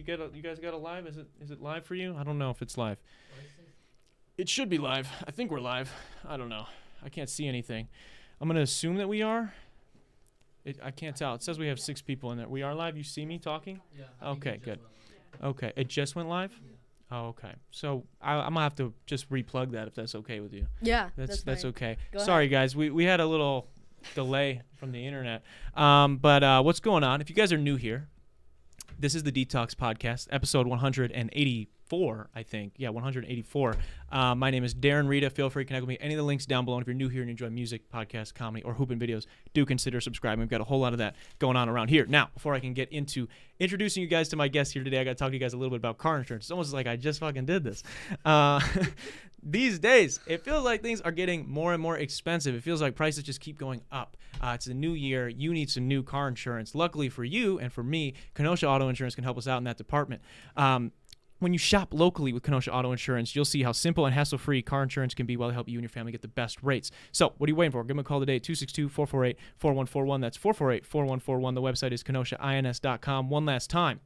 You guys got a live? Is it live for you? I don't know if it's live. It should be live. I think we're live. I don't know. I can't see anything. I'm gonna assume that we are. I can't tell. It says we have 6 people in there. We are live. You see me talking? Yeah. Okay, good. Okay, it just went live. Yeah. Oh, okay. So I'm gonna have to just replug that if that's okay with you. Yeah, that's okay. Go Sorry, ahead. guys. We had a little delay from the internet. But what's going on? If you guys are new here, this is the dtalks podcast, episode 184, I think. Yeah, 184. My name is Darren, Rita. Feel free to connect with me. Any of the links down below. And if you're new here and you enjoy music, podcasts, comedy, or hooping videos, do consider subscribing. We've got a whole lot of that going on around here. Now, before I can get into introducing you guys to my guest here today, I got to talk to you guys a little bit about car insurance. It's almost like I just fucking did this. These days, it feels like things are getting more and more expensive. It feels like prices just keep going up. It's a new year. You need some new car insurance. Luckily for you and for me, Kenosha Auto Insurance can help us out in that department. When you shop locally with Kenosha Auto Insurance, you'll see how simple and hassle-free car insurance can be while they help you and your family get the best rates. So what are you waiting for? Give them a call today at 262-448-4141. That's 448-4141. The website is kenoshains.com. One last time.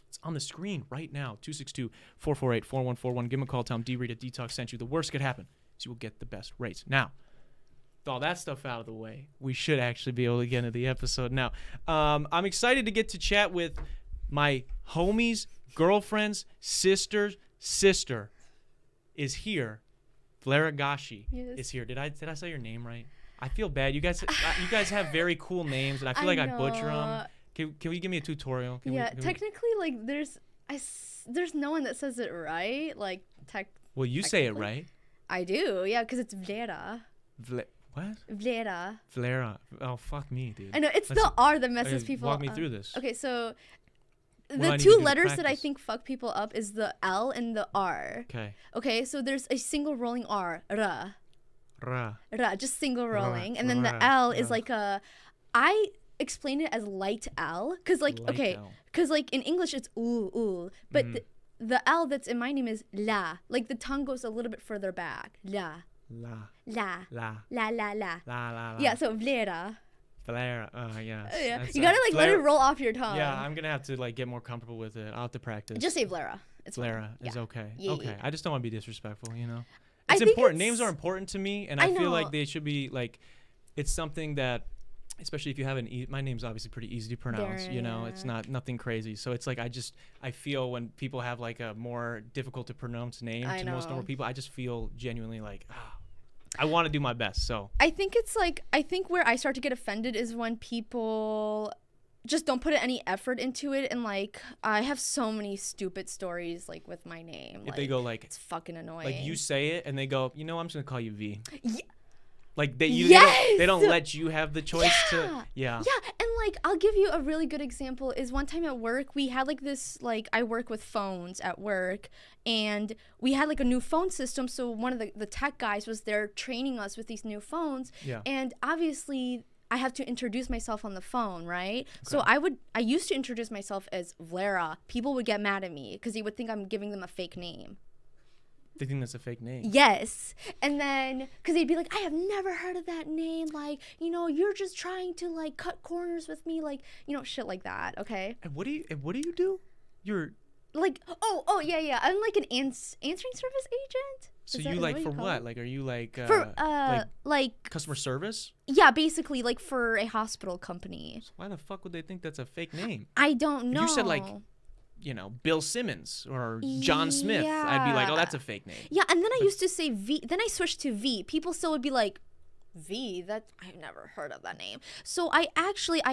It's on the screen right now, 262-448-4141. Give them a call. Tell them Rita dtalks sent you. The worst could happen is you will get the best rates. Now, with all that stuff out of the way, we should actually be able to get into the episode now. I'm excited to get to chat with my homies, girlfriend's sister is here. Vlera Gashi is here. Did I say your name right? I feel bad. You guys have very cool names, and I feel like I butcher them. Can we give me a tutorial? Technically, like there's no one that says it right. Like Well, you say it right. I do, yeah, because it's Vlera. What? Vlera. Oh, fuck me, dude. I know it's the R that messes people up. Walk me through this. Okay, so the 2 letters that I think fuck people up is the L and the R. Okay, so there's a single rolling R. Ra. Just single rolling. And then the L is like I explain it as light L. Because in English it's ooh. But the L that's in my name is la. Like the tongue goes a little bit further back. La. Yeah, so Vlera. Yeah. You gotta let it roll off your tongue. Yeah, I'm gonna have to get more comfortable with it. I'll have to practice. Just say Vlera. It's Vlera fine. is okay. Yeah, okay. yeah. I just don't want to be disrespectful, It's important. Names are important to me, and I feel like they should be it's something that, especially if you have my name's obviously pretty easy to pronounce, Darren, it's nothing crazy. So it's like I feel when people have a more difficult to pronounce name to most normal people, I just feel genuinely I want to do my best. So I think where I start to get offended is when people just don't put any effort into it, and I have so many stupid stories with my name. If they go it's fucking annoying. You say it and they go, I'm just gonna call you V. Yeah. They don't let you have the choice to. Yeah, and I'll give you a really good example. Is one time at work we had this I work with phones at work, and we had a new phone system. So one of the tech guys was there training us with these new phones. Yeah. And obviously I have to introduce myself on the phone, right? Okay. So I used to introduce myself as Vlera. People would get mad at me because they would think I'm giving them a fake name. They think that's a fake name. Yes. And then, because they'd be like, I have never heard of that name. You're just trying to, cut corners with me. Shit like that, okay? And what do you do? You're... yeah. I'm, an answering service agent. So you, for what? Are you, for, customer service? Yeah, basically, for a hospital company. So why the fuck would they think that's a fake name? I don't know. If you said, Bill Simmons or John Smith, I'd be like, oh, that's a fake name. Yeah, and then I used to say V. Then I switched to V. People still would be like, V? I've never heard of that name. So I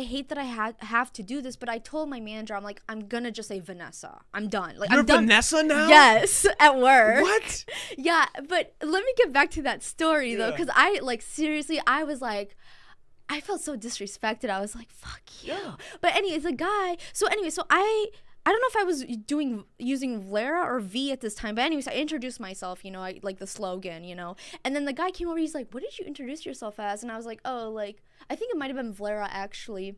hate that I have to do this, but I told my manager, I'm like, I'm going to just say Vanessa. I'm done. You're Vanessa now? Yes, at work. What? Yeah, but let me get back to that story, though, because seriously, I was like, I felt so disrespected. I was like, fuck you. Yeah. But anyways, the guy, so I don't know if I was using Vlera or V at this time, but anyways, I introduced myself, I the slogan, and then the guy came over, he's like, what did you introduce yourself as? And I was like, oh, I think it might have been Vlera, actually.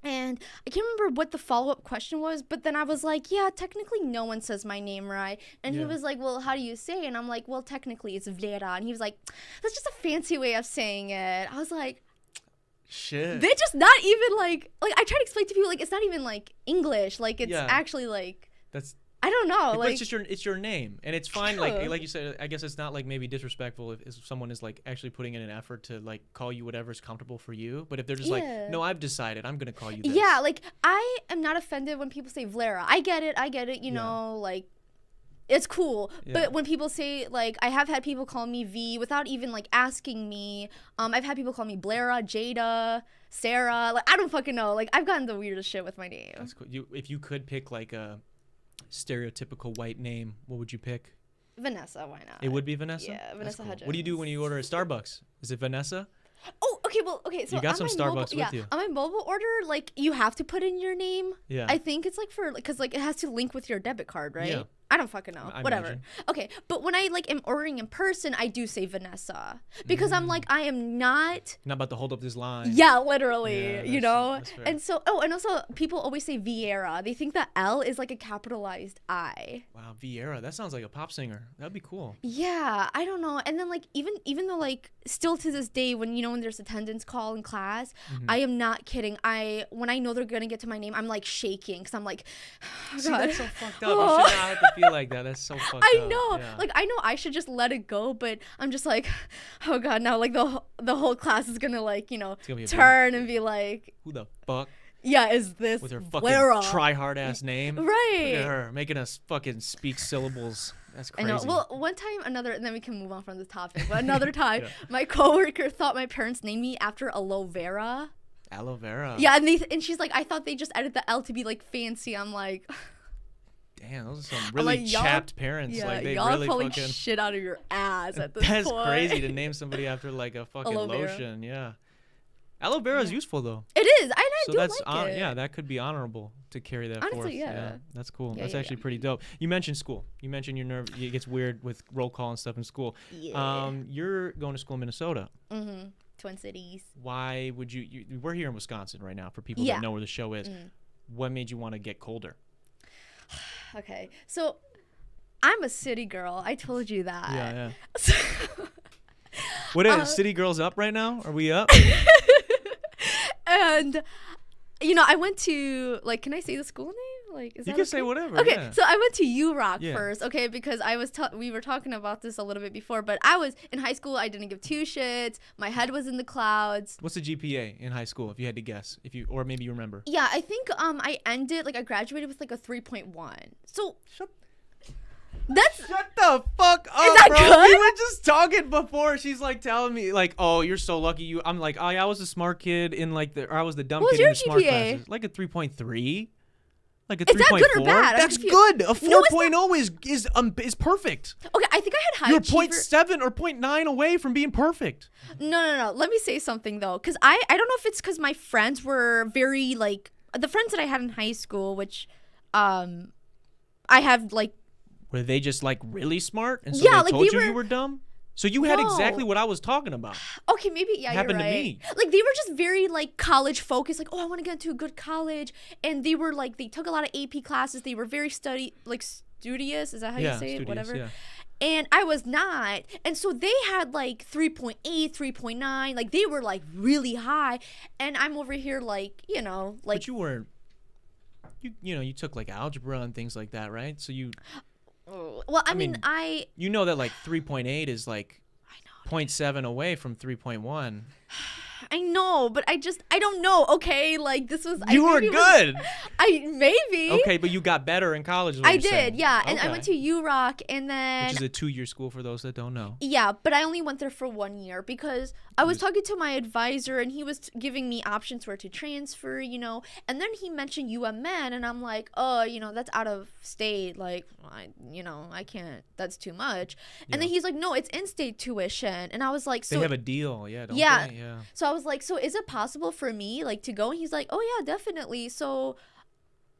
And I can't remember what the follow-up question was, but then I was like, yeah, technically no one says my name right. And he was like, well, how do you say it? And I'm like, well, technically it's Vlera. And he was like, that's just a fancy way of saying it. I was like, Shit. They just not even like I try to explain to people like it's not even like English. Like it's actually like that's. I don't know. But like it's your name, and it's fine. True. Like you said, I guess it's not like maybe disrespectful if someone is like actually putting in an effort to like call you whatever's comfortable for you. But if they're just like, no, I've decided I'm gonna call you this. Yeah, like I am not offended when people say Vlera. I get it. You know, like it's cool. But when people say like, I have had people call me V without even like asking me. I've had people call me Vlera, Jada, Sarah. Like I don't fucking know. Like I've gotten the weirdest shit with my name. That's cool. If you could pick like a stereotypical white name, what would you pick? Vanessa, why not? It would be Vanessa? Yeah, Vanessa Hudgens. What do you do when you order at Starbucks? Is it Vanessa? Oh, okay, so you got some Starbucks with you. On my mobile order, like you have to put in your name. Yeah. I think it's like because like it has to link with your debit card, right? Yeah. I don't fucking know. I Whatever. imagine. Okay, but when I like am ordering in person, I do say Vanessa because I'm like I am not about to hold up this line. Yeah, literally. Yeah, you know. That's fair. And so and also people always say Vlera. They think that L is like a capitalized I. Wow, Vlera. That sounds like a pop singer. That'd be cool. Yeah, I don't know. And then like even though like still to this day when when there's attendance call in class, I am not kidding. When I know they're gonna get to my name, I'm like shaking because I'm like, oh, See, God. that's so fucked up. You should not have to feel like that. That's so fucked up. I know. Yeah. Like I know I should just let it go, but I'm just like, oh God, now like the whole class is gonna like turn and be like, who the fuck? Yeah, is this with her fucking Vlera? Try hard ass name? Right. Look at her making us fucking speak syllables. That's crazy. I know. Well, one time, and then we can move on from the topic. But another time, my coworker thought my parents named me after aloe vera. Aloe vera. Yeah, and she's like, I thought they just added the L to be like fancy. I'm like, damn, those are some really chapped parents. Yeah, like they y'all really pulling fucking shit out of your ass at this That's point. crazy to name somebody after like a fucking lotion. Yeah. Aloe vera is useful though. It is. I so do that's like it. Yeah, that could be honorable to carry that Honestly, forth. yeah. That's cool. Yeah, that's actually pretty dope. You mentioned school. You mentioned your nerve. It gets weird with roll call and stuff in school. Yeah. You're going to school in Minnesota. Mm-hmm. Twin Cities. Why would you? We're here in Wisconsin right now for people that know where the show is. What made you want to get colder? Okay, so I'm a city girl. I told you that. Yeah. What is City Girls up right now? Are we up? And I went to like, can I say the school name? Like, is you that can okay? say whatever. Okay, yeah. so I went to URock first, okay, because we were talking about this a little bit before, but I was in high school. I didn't give two shits. My head was in the clouds. What's the GPA in high school, if you had to guess, or maybe you remember? Yeah, I think I graduated with like a 3.1. So Shut the fuck up, is that bro. good? We were just talking before. She's like telling me like, "Oh, you're so lucky." I'm like, I was a smart kid in like or I was the dumb kid in the smart classes. Like a 3.3. Like a 3.4. Is that good or bad? That's good. A 4.0 is perfect. Okay, I think I had high You're achiever. 0.7 or 0.9 away from being perfect. No. Let me say something though, because I don't know if it's because my friends were very like the friends that I had in high school, which I have like. Were they just like really smart and so they told you were dumb? So you had exactly what I was talking about. Okay, maybe it happened you're right. to me. Like they were just very like college focused. Like, oh, I want to get into a good college, and they were like they took a lot of AP classes. They were very studious. Is that how you say it? Whatever. Yeah. And I was not, and so they had like 3.8, 3.9. Like they were like really high, and I'm over here like like. But you weren't. You took like algebra and things like that, right? So you. Well, I mean, you know that like 3.8 is like 0.7 away from 3.1. I know, but I don't know. Okay, like this was. You were good. Maybe. Okay, but you got better in college. I did, yeah, and I went to URock, and then which is a 2-year school for those that don't know. Yeah, but I only went there for 1 year because I was talking to my advisor, and he was giving me options where to transfer, and then he mentioned UMN, and I'm like, oh, that's out of state, like, I can't. That's too much. And then he's like, no, it's in-state tuition, and I was like, so they have a deal, don't they? Yeah. So I was like, so is it possible for me like to go? And he's like, oh yeah, definitely. So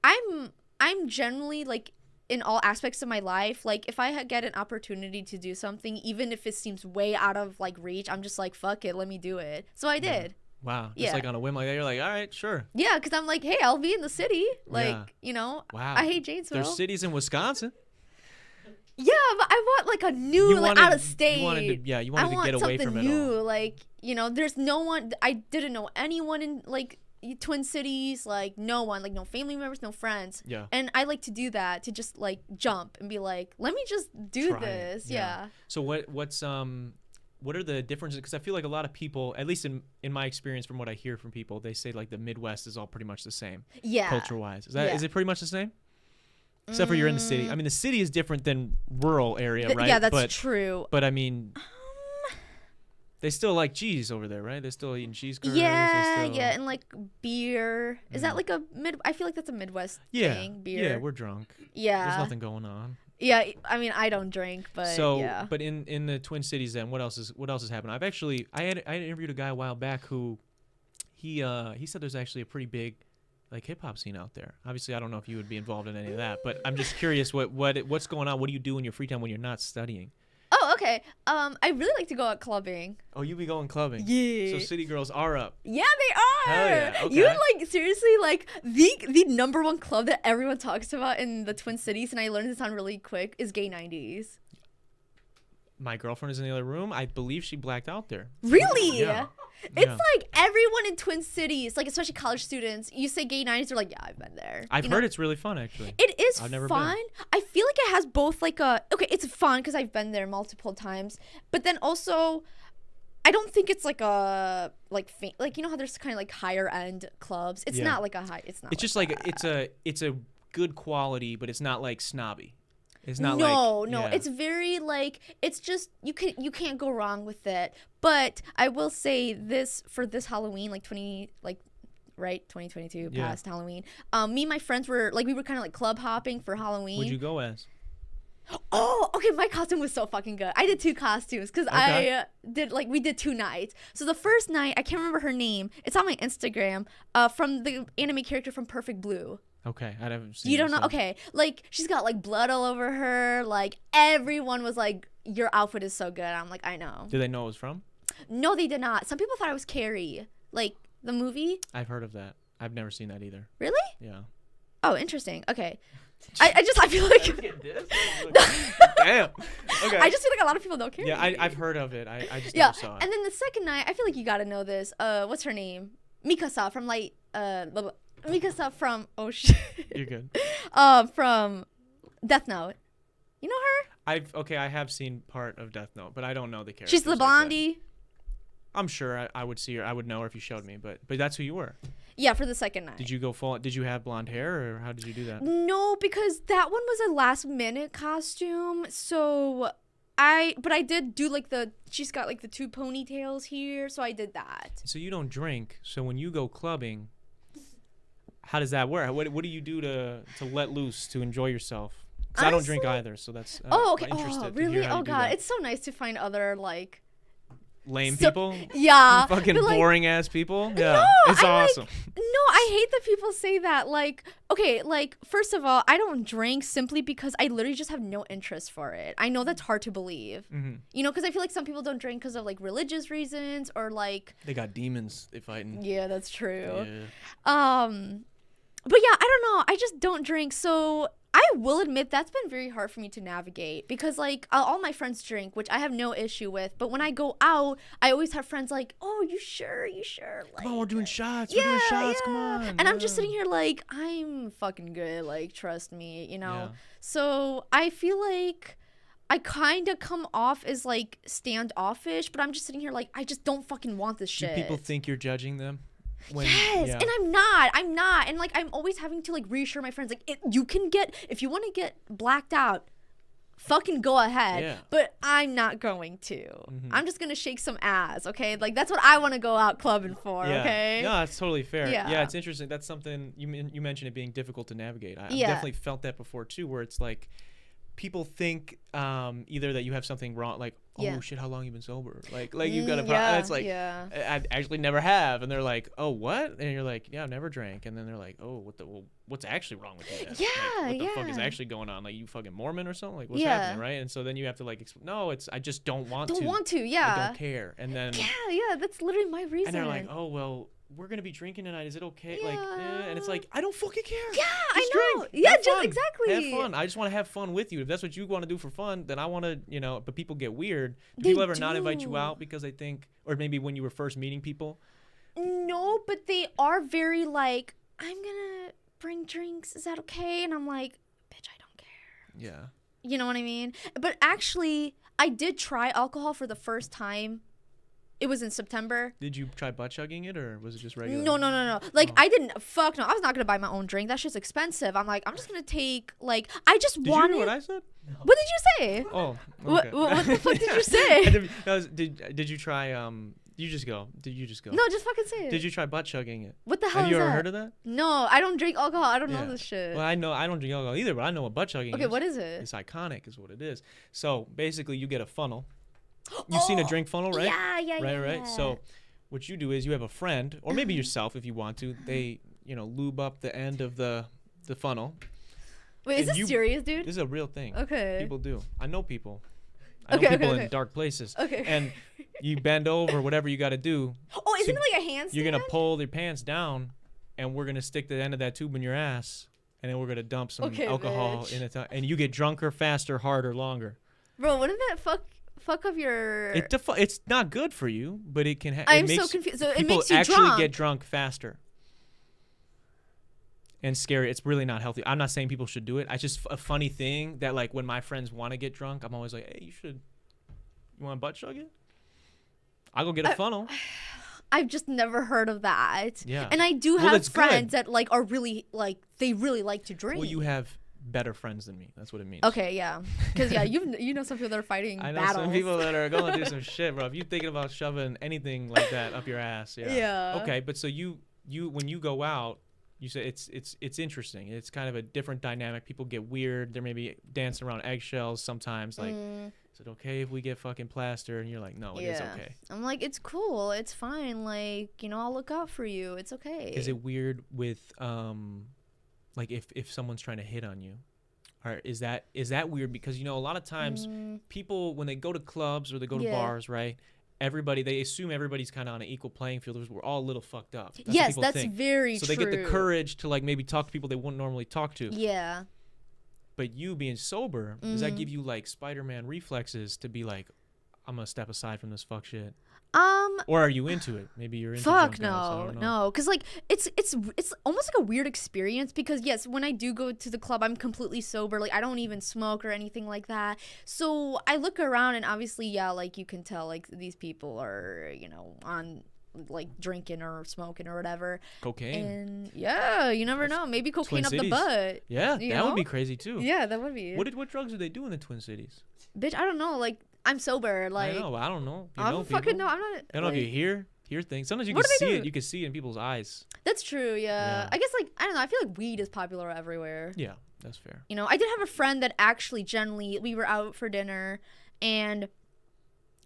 I'm generally like in all aspects of my life, like if I get an opportunity to do something, even if it seems way out of like reach, I'm just like, fuck it, let me do it. So I did. Wow. Just like on a whim like that, you're like, all right, sure. Yeah, because I'm like, hey, I'll be in the city. Like, wow. I hate Janesville. There's cities in Wisconsin. Yeah, but I want like a new, like out of state. You wanted to get away from it all. Like, you know, there's no one. I didn't know anyone in like Twin Cities, like no one, like no family members, no friends. Yeah. And I like to do that, to just like jump and be like, let me just do this. Yeah. So what are the differences? Because I feel like a lot of people, at least in my experience from what I hear from people, they say like the Midwest is all pretty much the same. Yeah. Culture wise, is it pretty much the same? Except for you're in the city. I mean, the city is different than rural area, right? Yeah, that's true. But I mean, they still like cheese over there, right? They're still eating cheese curds. Yeah, and like beer. Is that like I feel like that's a Midwest thing, beer. Yeah, we're drunk. Yeah. There's nothing going on. Yeah, I mean, I don't drink, but yeah. But in the Twin Cities, then what else is happening? I had interviewed a guy a while back who he said there's actually a pretty big like hip hop scene out there. Obviously, I don't know if you would be involved in any of that, but I'm just curious what's going on. What do you do in your free time when you're not studying? Oh, okay. I really like to go out clubbing. Oh, you be going clubbing? Yeah. So city girls are up. Yeah, they are. Hell yeah. Okay. You like seriously like the number one club that everyone talks about in the Twin Cities, and I learned this on really quick, is Gay 90s. My girlfriend is in the other room. I believe she blacked out there. Really? Yeah. It's like everyone in Twin Cities, like especially college students, you say Gay 90s, they're like, yeah, I've been there. I've heard it's really fun, actually. It is I've never fun. been. I feel like it has both like it's fun because I've been there multiple times, but then also I don't think it's like a like you know how there's kind of like higher end clubs. It's not like a high. It's not. It's just like it's a good quality, but it's not like snobby. It's not no, yeah. It's very like, it's just you can't go wrong with it. But I will say this, for this Halloween, like 2022 past Halloween. Me and my friends were like, we were kind of like club hopping for Halloween. What'd you go as? Oh, okay. My costume was so fucking good. I did 2 costumes because I did like, we did 2 nights. So the first night, I can't remember her name. It's on my Instagram. From the anime character from Perfect Blue. Okay, I haven't seen. You don't know? Okay, like she's got like blood all over her. Like everyone was like, "Your outfit is so good." I'm like, I know. Did they know it was from? No, they did not. Some people thought it was Carrie, like the movie. I've heard of that. I've never seen that either. Really? Yeah. Oh, interesting. Okay. I feel like. Damn. Okay. I just feel like a lot of people don't care. Yeah, I've heard of it. I just never saw it. And then the second night, I feel like you gotta know this. What's her name? Mikasa from like Mikasa from You're good. From Death Note. You know her? I have seen part of Death Note, but I don't know the character. She's the blondie. I'm sure I would see her. I would know her if you showed me, but that's who you were. Yeah, for the second night. Did you go full? Did you have blonde hair, or how did you do that? No, because that one was a last minute costume. So I did do like she's got like the 2 ponytails here, so I did that. So you don't drink. So when you go clubbing, how does that work? What do you do to let loose, to enjoy yourself? Because I don't drink either, so that's okay. interested Oh, to really? hear how Oh you do god, that. it's so nice to find other like lame people. Yeah, fucking like, boring ass people. Yeah, no, it's awesome. I hate that people say that. Like, okay, like first of all, I don't drink simply because I literally just have no interest for it. I know that's hard to believe. Mm-hmm. You know, because I feel like some people don't drink because of like religious reasons or like they got demons they fighting. Yeah, that's true. Yeah. But yeah, I don't know. I just don't drink. So I will admit that's been very hard for me to navigate because like all my friends drink, which I have no issue with. But when I go out, I always have friends like, "Oh, you sure? Like, come on, we're doing shots. Yeah, we're doing shots. Yeah. Come on." And I'm just sitting here like, I'm fucking good. Like, trust me, you know. Yeah. So I feel like I kind of come off as like standoffish, but I'm just sitting here like, I just don't fucking want this shit. Do people think you're judging them? Yes, and I'm not, and like I'm always having to like reassure my friends like you can get, if you want to get blacked out, fucking go ahead, but I'm not going to. Mm-hmm. I'm just gonna shake some ass, okay? Like that's what I want to go out clubbing for, okay? No, that's totally fair. Yeah, it's interesting. That's something you mentioned, it being difficult to navigate. I've definitely felt that before too, where it's like people think either that you have something wrong, like, oh shit, how long you been sober? Like you've got a problem. And it's like, I actually never have. And they're like, oh, what? And you're like, yeah, I've never drank. And then they're like, oh, what's actually wrong with you then? Like, what the fuck is actually going on? Like, you fucking Mormon or something? Like, what's happening, right? And so then you have to like, no, I just don't want to. Don't want to, yeah. I don't care. And then yeah, that's literally my reason. And they're like, oh, well, we're gonna be drinking tonight. Is it okay? Yeah. Like, and it's like, I don't fucking care. Yeah, Just I know. drink. Yeah, Have just fun. exactly. Have fun. I just want to have fun with you. If that's what you want to do for fun, then I want to, But people get weird. Do They people ever not invite do. you out because they think, or maybe when you were first meeting people? No, but they are very like, I'm gonna bring drinks. Is that okay? And I'm like, bitch, I don't care. Yeah. You know what I mean? But actually, I did try alcohol for the first time. It was in September. Did you try butt chugging it, or was it just regular? No. Like, I didn't. Fuck no. I was not gonna buy my own drink. That shit's expensive. I'm like, I'm just gonna take like. I just Did wanted. you hear what I said? What did you say? Oh. Okay. What the fuck did you say? Did you try? You just go. Did you just go? No, just fucking say it. Did you try butt chugging it? What the hell Have is you ever that? heard of that? No, I don't drink alcohol. I don't know Yeah. this shit. Well, I know I don't drink alcohol either, but I know what butt chugging is. Okay, what is it? It's iconic, is what it is. So basically, you get a funnel. You've seen a drink funnel, right? Yeah. Right. So what you do is you have a friend, or maybe yourself if you want to. They, lube up the end of the funnel. Wait, is and this serious, dude? This is a real thing. Okay. People do. I know people. I know Okay, people okay. in dark places. Okay. And you bend over, whatever you got to do. Oh, isn't So it like a handstand? You're going to pull your pants down, and we're going to stick the end of that tube in your ass, and then we're going to dump some Okay, alcohol bitch. in it. And you get drunker, faster, harder, longer. Bro, wouldn't that fuck up your... It's not good for you, but it can I'm so confused. So it people makes you actually drunk. get drunk faster. And scary. It's really not healthy. I'm not saying people should do it. It's just a funny thing that, like, when my friends want to get drunk, I'm always like, hey, you want to butt chug it? I'll go get a funnel. I've just never heard of that. Yeah. And I do Well, have it's friends good. that like are really like they really like to drink. Well, you have better friends than me. That's what it means. Okay, yeah. Because yeah, you know some people that are fighting I know battles. some people that are going to do some shit, bro. If you're thinking about shoving anything like that up your ass, yeah. Yeah. Okay, but so you when you go out, you say it's interesting. It's kind of a different dynamic. People get weird. They're maybe dancing around eggshells sometimes. Like, is it okay if we get fucking plastered? And you're like, no, it is okay. I'm like, it's cool. It's fine. Like, I'll look out for you. It's okay. Is it weird with like if someone's trying to hit on you? Or is that weird? Because a lot of times people, when they go to clubs or they go to bars, right? They assume everybody's kind of on an equal playing field. We're all a little fucked up. That's yes, what people that's think. very so true. they get the courage to like maybe talk to people they wouldn't normally talk to. Yeah. But you being sober, does that give you like Spider-Man reflexes to be like, I'm gonna step aside from this fuck shit? Or are you into it? Maybe you're into fuck drunk guys, I don't know. no, because like it's almost like a weird experience because yes, when I do go to the club, I'm completely sober. Like I don't even smoke or anything like that. So I look around and obviously, like you can tell like these people are on like drinking or smoking or whatever. Cocaine. And yeah, you never know. Maybe cocaine Twin up Cities. the butt. Yeah, you that would know? be crazy too. Yeah, that would be. What drugs do they do in the Twin Cities? Bitch, I don't know. Like I'm sober. Like I know. I don't know. You I know don't fucking people? know. I'm not. I don't know if you hear things. Sometimes you What can do they see do? it. You can see it in people's eyes. That's true. Yeah. I guess like I don't know. I feel like weed is popular everywhere. Yeah, that's fair. I did have a friend that actually we were out for dinner and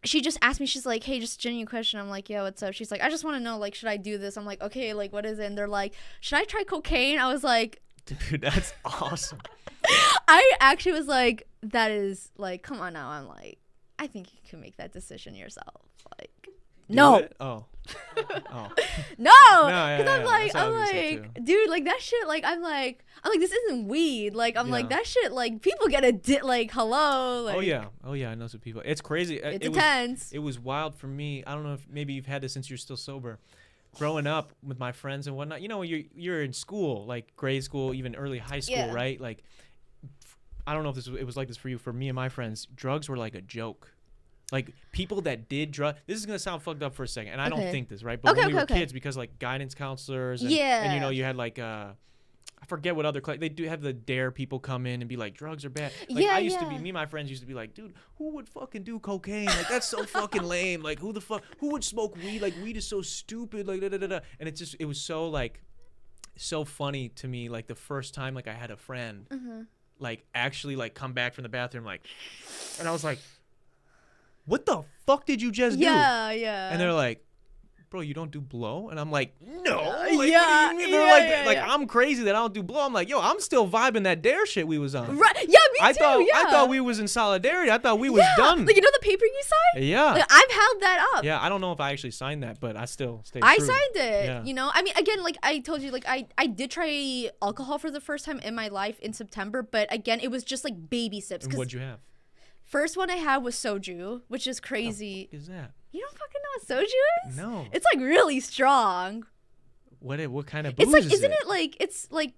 she just asked me, she's like, hey, just a genuine question. I'm like, yeah, what's up? She's like, I just want to know, like, should I do this? I'm like, okay, like, what is it? And they're like, should I try cocaine? I was like, dude, that's awesome. I actually was like, that is like, come on now. I'm like, I think you can make that decision yourself. Like, no. Oh. No, yeah, because yeah, I'm that's what I was gonna say, like, dude, like that shit. Like, I'm like, this isn't weed. Like, I'm like Yeah. that shit. Like, people get like, hello. Like, Oh yeah. I know some people. It's crazy. it's intense. It was wild for me. I don't know if maybe you've had this since you're still sober. Growing up with my friends and whatnot, you're in school, like grade school, even early high school, Yeah. right? Like, I don't know if it was like this for you. For me and my friends, drugs were like a joke. Like people that did drugs. This is gonna sound fucked up for a second, and I don't Okay. think this, right? But when we were Okay. kids, because like guidance counselors, and, Yeah. and you had like I forget what other they do have the dare people come in and be like drugs are bad. Like Yeah, I used to be yeah. me and my friends used to be like, dude, who would fucking do cocaine? Like that's so fucking lame. Like who would smoke weed? Like weed is so stupid. Like da da da da. And it was so like so funny to me. Like the first time like I had a friend like actually like come back from the bathroom like, and I was like, what the fuck did you just do? Yeah. And they're like, bro, you don't do blow? And I'm like, no. Like, Yeah, what do you mean? They're like, yeah. I'm crazy that I don't do blow. I'm like, yo, I'm still vibing that dare shit we was on. Right. Yeah, me I too. thought we was in solidarity. I thought we was done. Like, you know the paper you signed? Yeah. Like, I've held that up. Yeah, I don't know if I actually signed that, but I still stayed I true. signed it. Yeah. You know, I mean, again, like I told you, like I did try alcohol for the first time in my life in September, but again, it was just like baby sips. And what'd you have? First one I had was soju, which is crazy. What is that? You don't fucking know what soju is? No. It's like really strong. What kind of booze It's like, is isn't it? it like it's like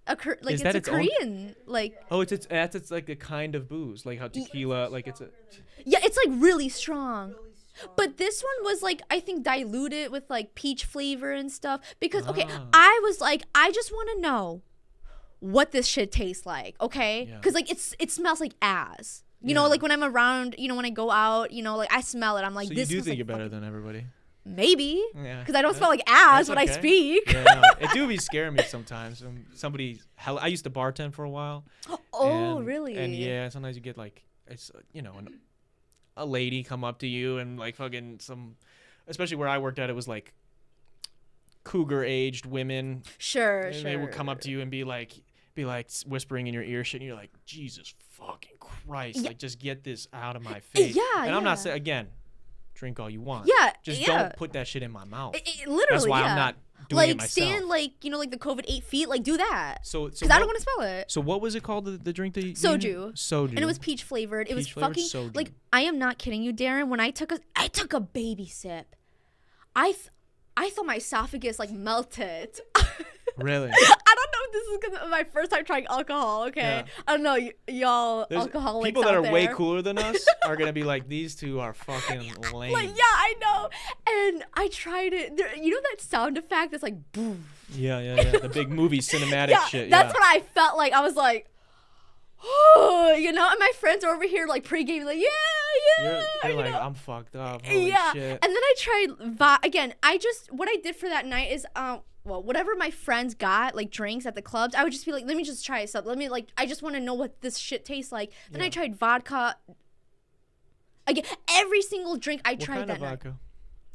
like Is it's that a its own- Korean like. Oh, it's like a kind of booze, like how tequila, like it's a. Yeah, it's like really strong. But this one was like, I think diluted with like peach flavor and stuff. Because okay, I was like, I just want to know what this shit tastes like, okay? Yeah. Because like it smells like ass. You know, like when I'm around, you know, when I go out, you know, like I smell it. I'm like, So this you do smells think like you're better than everybody? maybe. Yeah. Because I don't smell like ass That's when I okay. speak. Yeah, no, it do be scaring me sometimes. I used to bartend for a while. Oh, and, really? And yeah, sometimes you get like, it's a lady come up to you and like fucking especially where I worked at, it was like cougar aged women. Sure, And they would come up to you and be like whispering in your ear shit, and you're like, Jesus fucking Christ, like just get this out of my face. Yeah, and I'm not yeah. saying, again, drink all you want. Yeah, Just yeah. don't put that shit in my mouth. Literally, That's why yeah. I'm not doing like it myself. stand like, you know, like the COVID 8 feet, like do that. So Because I don't want to smell it. So what was it called, the drink that you Soju. Soju. And it was peach flavored. It was Peach-flavored fucking soju. like, I am not kidding you, Darren. When I took a baby sip, I thought my esophagus like melted. Really? I don't know if this is because my first time trying alcohol. Okay, Yeah. I don't know, y'all There's alcoholics people that out are there. way cooler than us are gonna be like, these two are fucking lame. Like, yeah, I know. And I tried it. You know that sound effect that's like boom. Yeah. The big movie cinematic Yeah, shit. that's what I felt like. I was like, oh, you know. And my friends are over here like pre-game, like You're you like, know? I'm fucked up. Holy Yeah. shit. And then I tried again. What I did for that night is well, whatever my friends got, like drinks at the clubs, I would just be like, let me just try something. Let me like, I just want to know what this shit tastes like. Then I tried vodka. Again, every single drink I tried What kind that of night. vodka?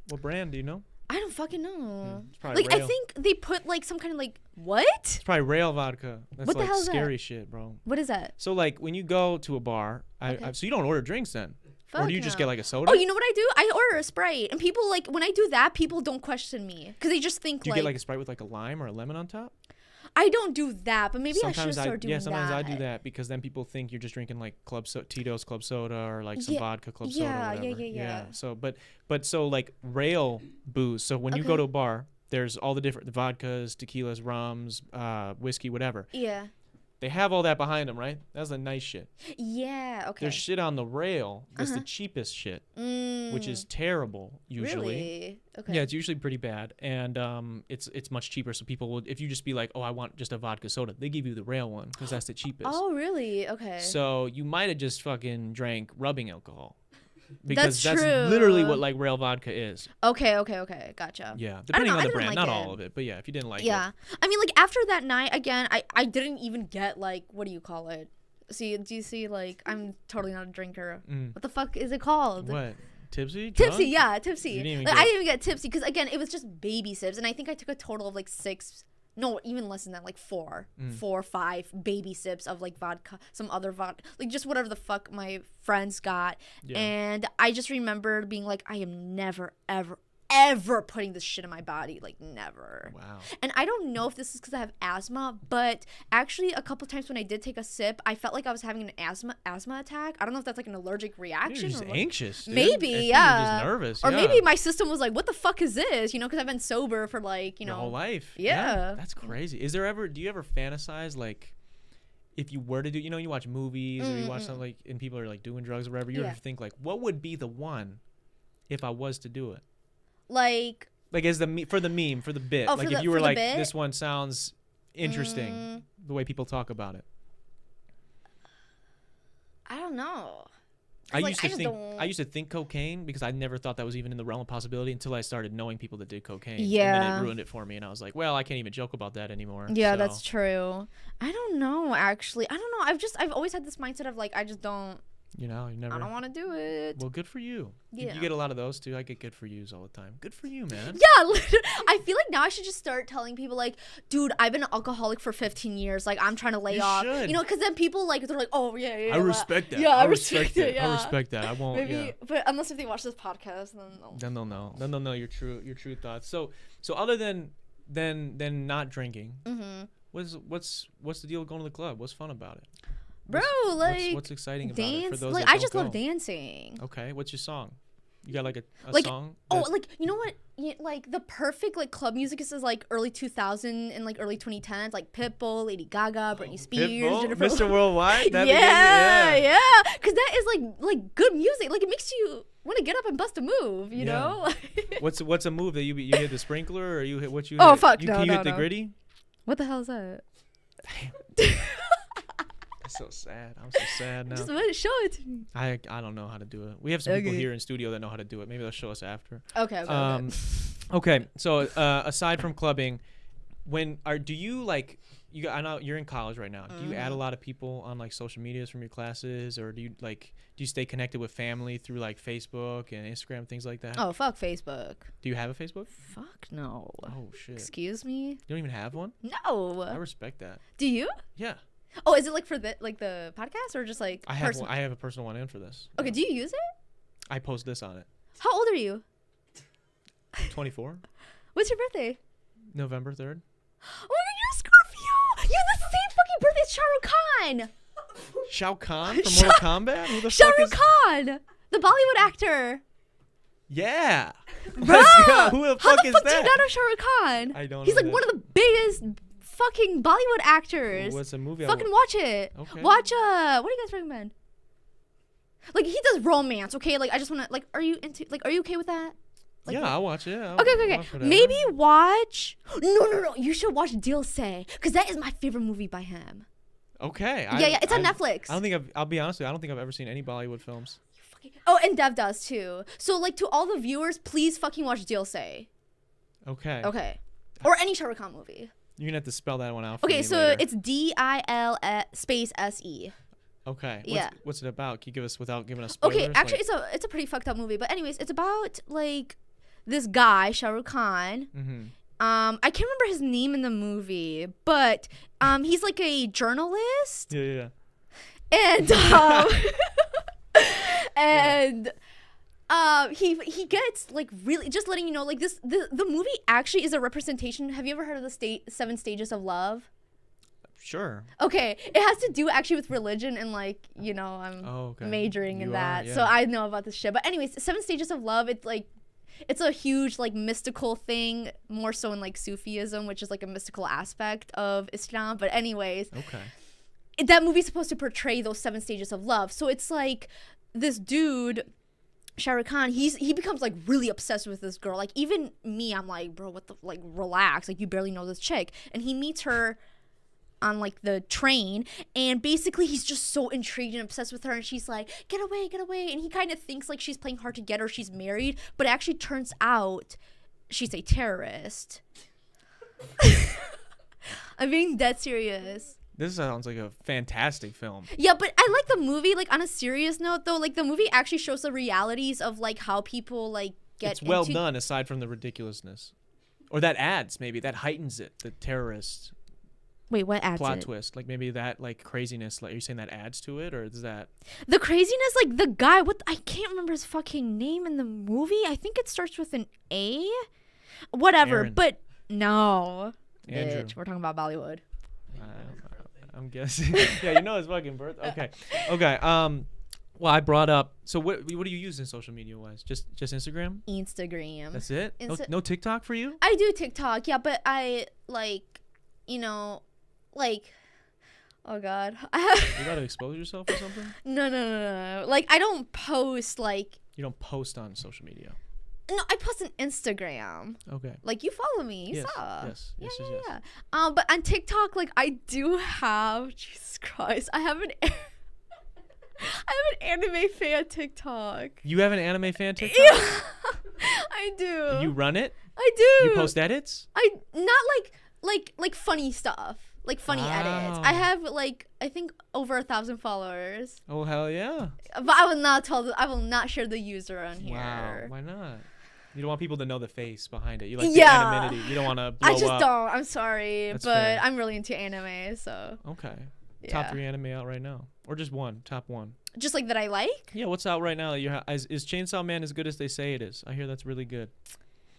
What brand do you know? I don't fucking know. It's probably Like, I Rail. think they put like some kind of like, what? It's probably Rail vodka. That's What the like hell is that? scary shit, bro. What is that? So like when you go to a bar, so you don't order drinks then, or do you just no. get like a soda? Oh, you know what I do? I order a Sprite, and people like when I do that, people don't question me because they just think do you like, get like a Sprite with like a lime or a lemon on top? I don't do that, but maybe I should Sometimes start doing that. sometimes I do that because then people think you're just drinking like Tito's Club Soda or like some vodka Club Soda. yeah, Or whatever. yeah. So but so like Rail booze. So when you go to a bar, there's all the different vodkas, tequilas, rums, whiskey, whatever. Yeah. They have all that behind them, right? That's the nice shit. Yeah. Okay. There's shit on the Rail that's the cheapest shit, which is terrible usually. Really? Okay. Yeah, it's usually pretty bad, and it's much cheaper. So people will, if you just be like, oh, I want just a vodka soda, they give you the Rail one because that's the cheapest. Oh, really? Okay. So you might have just fucking drank rubbing alcohol, because That's that's true. literally what like Rail vodka is. Okay. Gotcha. Yeah, I depending on the didn't brand, like not it. all of it, but yeah, if you didn't like Yeah. it. I mean, like after that night, again, I didn't even get like, what do you call it? See, do you see like, I'm totally not a drinker. What the fuck is it called? What? Tipsy? Tipsy, Drunk? yeah, tipsy. You didn't even Like, get- I didn't even get tipsy because again, it was just baby sips, and I think I took a total of like 6, no, even less than that, like 4 or 5 baby sips of like vodka, some other vodka, like just whatever the fuck my friends got, Yeah. and I just remember being like, I am never, ever putting this shit in my body, like never. Wow. And I don't know if this is because I have asthma, but actually a couple times when I did take a sip, I felt like I was having an asthma attack. I don't know if that's like an allergic reaction. You're just or what. anxious. Dude. Maybe, I think yeah. You're just nervous. Or yeah. maybe my system was like, what the fuck is this? You know, because I've been sober for like, you know. Your whole life. Yeah. That's crazy. Do you ever fantasize like, if you were to do, you know, you watch movies or you watch something like, and people are like doing drugs or whatever, you ever think like, what would be the one if I was to do it? Like as for the meme, for the bit. Oh, like for if the- you were for the like, bit? this one sounds interesting, the way people talk about it. I don't know. I Like, used to think cocaine because I never thought that was even in the realm of possibility until I started knowing people that did cocaine. And then Yeah. it ruined it for me, and I was like, well, I can't even joke about that anymore. Yeah, so. that's true. I don't know, actually. I don't know. I've always had this mindset of like, I just don't. You know, you never. I don't want to do it. Well, good for you. Yeah. You get a lot of those too. I get good for yous all the time. Good for you, man. Yeah, literally, I feel like now I should just start telling people like, dude, I've been an alcoholic for 15 years. Like, I'm trying to lay off. Should. You know, because then people like they're like, oh yeah. I respect that. Yeah, I respect it. Yeah. I respect that. I won't. Maybe, Yeah. but unless if they watch this podcast, Then they'll know. Then they'll know your true thoughts. So other than not drinking, what's the deal with going to the club? What's fun about it? Bro, like what's exciting about dance, it for those like that I just don't love go? dancing. Okay, what's your song? You got like a like, song? Like you know what? Like the perfect like club music is like early 2000 and like early 2010s, like Pitbull, Lady Gaga, Britney Spears, Pitbull? Jennifer Mr. Worldwide. Yeah, because that is like good music. Like it makes you want to get up and bust a move. You know. What's a move that you hit the sprinkler or you hit what you? Oh hit? fuck! You, No, can you no, hit the no. gritty? What the hell is that? That's so sad. I'm so sad now. Just show it to me. I don't know how to do it. We have some people here in studio that know how to do it. Maybe they'll show us after. Okay. Okay. So aside from clubbing, do you like I know you're in college right now. Do you add a lot of people on like social medias from your classes, or do you stay connected with family through like Facebook and Instagram, things like that? Oh fuck Facebook. Do you have a Facebook? Fuck no. Oh shit. Excuse me. You don't even have one? No. I respect that. Do you? Yeah. Oh, is it like for the podcast or just like I have a personal one in for this. Okay, do you use it? I post this on it. How old are you? 24. What's your birthday? November 3rd. Oh my god, you're a Scorpio! You have the same fucking birthday as Shah Rukh Khan! Shao Kahn from Mortal Kombat? Who the Shah fuck Rukh is... Khan! The Bollywood actor! Yeah! Bro! Who the How fuck the is fuck do that? you not know Shah Rukh Khan? I don't He's know like that. one of the biggest fucking Bollywood actors. What's a movie? Fucking watch it. Okay. Watch what do you guys recommend? Like he does romance, okay? Like I just wanna like are you okay with that? Like, yeah, I'll watch it. Yeah, Okay. Maybe watch No, you should watch Dil Se, because that is my favorite movie by him. Okay. Yeah, it's on Netflix. I don't think I'll be honest with you, I don't think I've ever seen any Bollywood films. Oh, and Dev does too. So like to all the viewers, please fucking watch Dil Se. Okay. Okay. Or any Shah Rukh Khan movie. You're gonna have to spell that one out for me Okay, so later. it's DIL space SE. Okay. Yeah. What's it about? Can you give us without giving us spoilers? Okay, actually it's a pretty fucked up movie, but anyways, it's about like this guy, Shah Rukh Khan. Mm-hmm. I can't remember his name in the movie, but he's like a journalist. Yeah. And and he gets like really, just letting you know, like the movie actually is a representation. Have you ever heard of the 7 stages of love? Sure. Okay, it has to do actually with religion, and like, you know, I'm majoring in that, so I know about this shit. But anyways, 7 stages of love, it's like, it's a huge like mystical thing, more so in like Sufism, which is like a mystical aspect of Islam. But anyways, that movie's supposed to portray those 7 stages of love. So it's like this dude, Shah Rukh Khan, he becomes like really obsessed with this girl. Like even me, I'm like, bro, what the, like, relax, like you barely know this chick. And he meets her on like the train, and basically he's just so intrigued and obsessed with her, and she's like, get away, and he kind of thinks like she's playing hard to get, or she's married, but it actually turns out she's a terrorist. I'm being dead serious. This sounds like a fantastic film. Yeah, but I like the movie. Like on a serious note though, like the movie actually shows the realities of like how people like get It's well done, aside from the ridiculousness, or that adds, maybe that heightens it, the terrorist. Wait, what adds plot it? twist? Like maybe that like craziness. Like, are you saying that adds to it, or is that the craziness? Like the guy, I can't remember his fucking name in the movie. I think it starts with an A. Whatever, Aaron. but no. Andrew. Bitch, we're talking about Bollywood. I'm guessing. Yeah, you know his fucking birth. Okay. Well, I brought up. So what do you use in social media wise? Just Instagram? Instagram. That's it. No TikTok for you? I do TikTok, yeah, but I like, you know. Like, oh god. You gotta expose yourself or something? No. Like, I don't post, like... You don't post on social media? No, I post on Instagram. Okay. like, you follow me. You Yes. saw. Yes. Yeah. But on TikTok, like, I do have... Jesus Christ. I have an anime fan TikTok. You have an anime fan TikTok? Yeah. I do. You run it? I do. You post edits? Not like funny stuff. like funny edits. Wow. I have like I think over 1,000 followers. Oh hell yeah! But I will not share the user on here. Wow, why not? You don't want people to know the face behind it. You like Yeah. the anonymity. You don't want to blow I just up. don't. I'm sorry, That's but fair. I'm really into anime, so Okay. yeah. Top 3 anime out right now, or just one? Top 1. Just like that I like. Yeah, what's out right now? That is Chainsaw Man as good as they say it is? I hear that's really good.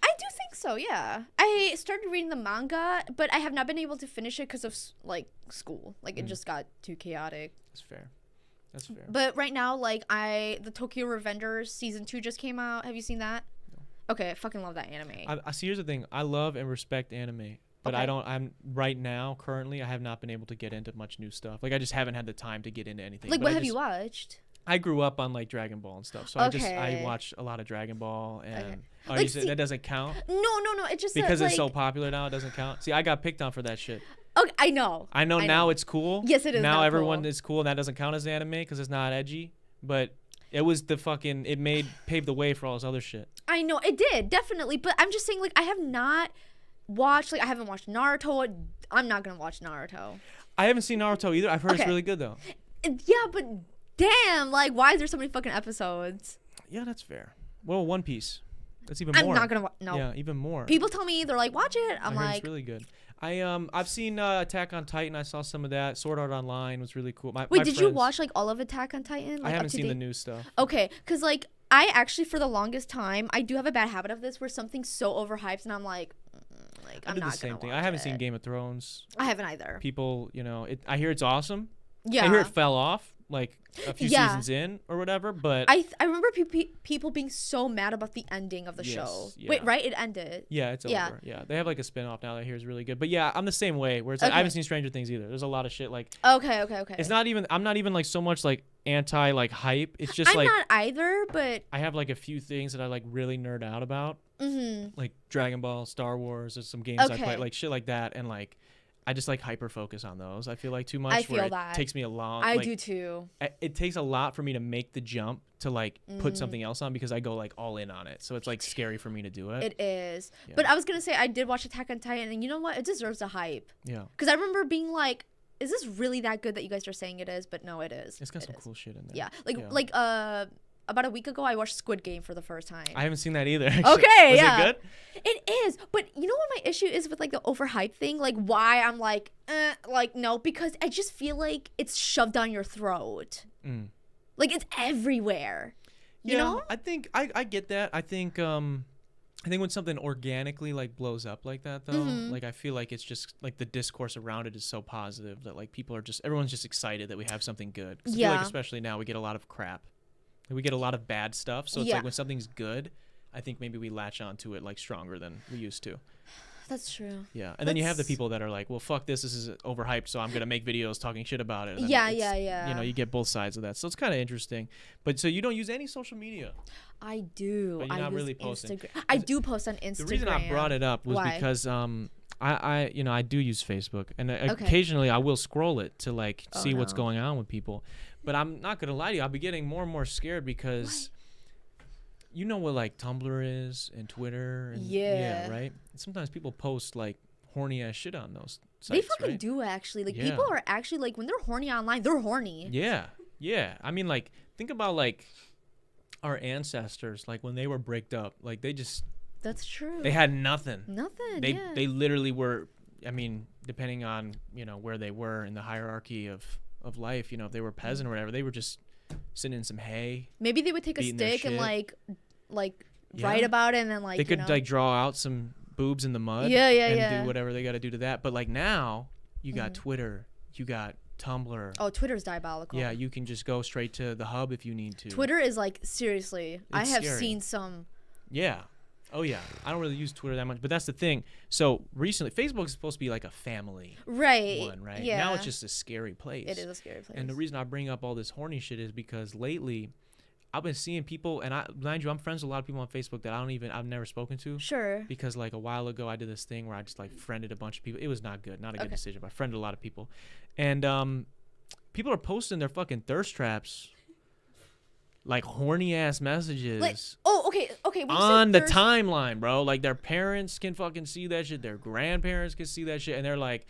I do think so. Yeah. I started reading the manga, but I have not been able to finish it because of like school. Like it just got too chaotic. That's fair. That's fair. But right now, like the Tokyo Revengers season 2 just came out. Have you seen that? Okay, I fucking love that anime. I see. Here's the thing. I love and respect anime, but Okay. I'm right now. Currently, I have not been able to get into much new stuff. Like I just haven't had the time to get into anything. Like, But what I have you just- watched? I grew up on like Dragon Ball and stuff, so Okay. I watched a lot of Dragon Ball and. Okay. Oh, Like, you said see- that doesn't count No. It just because like, it's so popular now. It doesn't count. See, I got picked on for that shit. Okay, I know. I know now it's cool. Yes, it is Now now everyone cool. is cool, and that doesn't count as anime because it's not edgy. But it was the fucking. It paved the way for all this other shit. I know it did definitely, but I'm just saying like I have not watched I haven't watched Naruto. I'm not gonna watch Naruto. I haven't seen Naruto either. I've heard it's Okay. really good though. Yeah, but damn, like why is there so many fucking episodes? Yeah, that's fair. Well, One Piece. That's even I'm more. not gonna no. Yeah, even more. People tell me they're like watch it. I'm I heard like it's really good. I've seen Attack on Titan. I saw some of that. Sword Art Online was really cool. wait, my did you friends- watch like all of Attack on Titan? Like, I haven't up to seen the date? new stuff. Okay, because like I actually for the longest time I do have a bad habit of this where something's so overhyped and I'm like I I'm did not the same gonna thing. watch I haven't it. seen Game of Thrones. I haven't either. People, I hear it's awesome. Yeah. I hear it fell off like a few Yeah. seasons in or whatever, but I remember people being so mad about the ending of the show. Yes, Wait, yeah. right? It ended. yeah, it's Yeah. over. Yeah, they have like a spin-off now that I hear is really good. But yeah, I'm the same way where it's like I Okay. haven't seen Stranger Things either. There's a lot of shit like Okay. it's not even I'm not even like so much like anti like hype. It's just I'm like not either, but I have like a few things that I like really nerd out about. Like Dragon Ball, Star Wars, there's some games I play, Okay. like shit like that, and like I just like hyper focus on those. I feel like too much. I where feel it that. takes me a long. I like, do too. It takes a lot for me to make the jump to like put something else on because I go like all in on it. So it's like scary for me to do it. It is. Yeah. But I was gonna say I did watch Attack on Titan, and you know what? It deserves a hype. Yeah, Because I remember being like, "Is this really that good that you guys are saying it is?" But no, it is. it's got It some is. cool shit in there. Yeah, like about a week ago, I watched Squid Game for the first time. I haven't seen that either. Actually. Okay, Was yeah. it good? It is, but you know what my issue is with like the overhype thing? Like why I'm like no, because I just feel like it's shoved down your throat. Mm. Like it's everywhere. You know? I think I get that. I think when something organically like blows up like that though, like I feel like it's just like the discourse around it is so positive that like everyone's just excited that we have something good. 'Cause I feel like Yeah. especially now we get a lot of crap. Like, we get a lot of bad stuff. So it's Yeah. like when something's good, I think maybe we latch onto it like stronger than we used to. That's true. Yeah. And then you have the That's- people that are like, well, fuck this. This is overhyped. So I'm going to make videos talking shit about it. And then Yeah, it's- yeah. You get both sides of that. So it's kind of interesting. But so you don't use any social media. I do. But you're I not use really posting. Instagram. I do post on Instagram. The reason I brought it up was Why? because I do use Facebook, and Okay. occasionally I will scroll it to like Oh, see what's no. going on with people. But I'm not gonna lie to you, I'll be getting more and more scared because you know what like Tumblr is and Twitter and Yeah. right? Sometimes people post like horny ass shit on those sites. They fucking right? do actually. Like Yeah. people are actually like when they're horny online, they're horny. Yeah. I mean, like, think about like our ancestors, like when they were bricked up, like That's true. they had nothing. Nothing. They literally were. I mean, depending on where they were in the hierarchy of life, if they were peasant or whatever, they were just sitting in some hay. Maybe they would take a beating their stick and shit. like Yeah. write about it and then like They could like draw out some boobs in the mud. Yeah, and yeah. do whatever they got to do to that. But like now, you got Twitter, you got Tumblr. Oh, Twitter's diabolical. Yeah, you can just go straight to the hub if you need to. Twitter is like seriously. I It's have scary. seen some. Yeah. Oh yeah. I don't really use Twitter that much, but that's the thing. So recently, Facebook is supposed to be like a family Right. one, right? Yeah. Now it's just a scary place. It is a scary place. And the reason I bring up all this horny shit is because lately, I've been seeing people, and mind you, I'm friends with a lot of people on Facebook that I've never spoken to. Sure. Because like a while ago, I did this thing where I just like friended a bunch of people. It was not good, not a good Okay. decision, but I friended a lot of people, and people are posting their fucking thirst traps, like horny ass messages. Like, oh, okay. When you said On the thirst- timeline, bro. Like their parents can fucking see that shit. Their grandparents can see that shit, and they're like,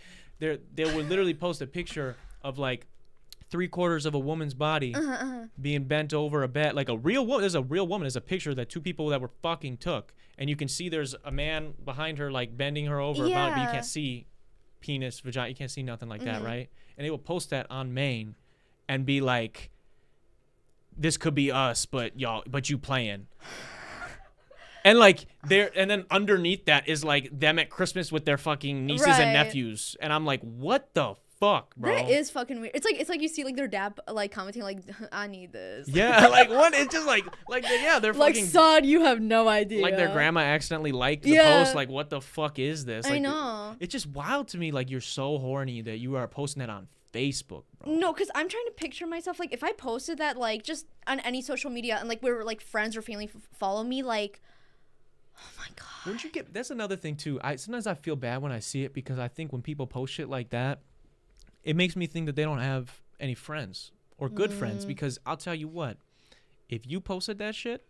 they would literally post a picture of like 3/4 of a woman's body being bent over a bed, like a real woman. There's a real woman. There's a picture that 2 people that were fucking took, and you can see there's a man behind her like bending her over about it, but you can't see penis, vagina, you can't see nothing like that, right? And they will post that on Maine and be like, this could be us, but you playing. And like and then underneath that is like them at Christmas with their fucking nieces and nephews, and I'm like, what the fuck, bro? That is fucking weird. It's like you see like their dad like commenting like, I need this. Yeah, like what? It's just like yeah, they're like, fucking, son, you have no idea. like their grandma accidentally liked the post. Like, what the fuck is this? Like, I know. It's just wild to me. Like, you're so horny that you are posting that on Facebook, bro. No, because I'm trying to picture myself like if I posted that like just on any social media and like we were like friends or family follow me, like, oh my god. Wouldn't you get? That's another thing too. Sometimes I feel bad when I see it because I think when people post shit like that, it makes me think that they don't have any friends or good friends, because I'll tell you what, if you posted that shit,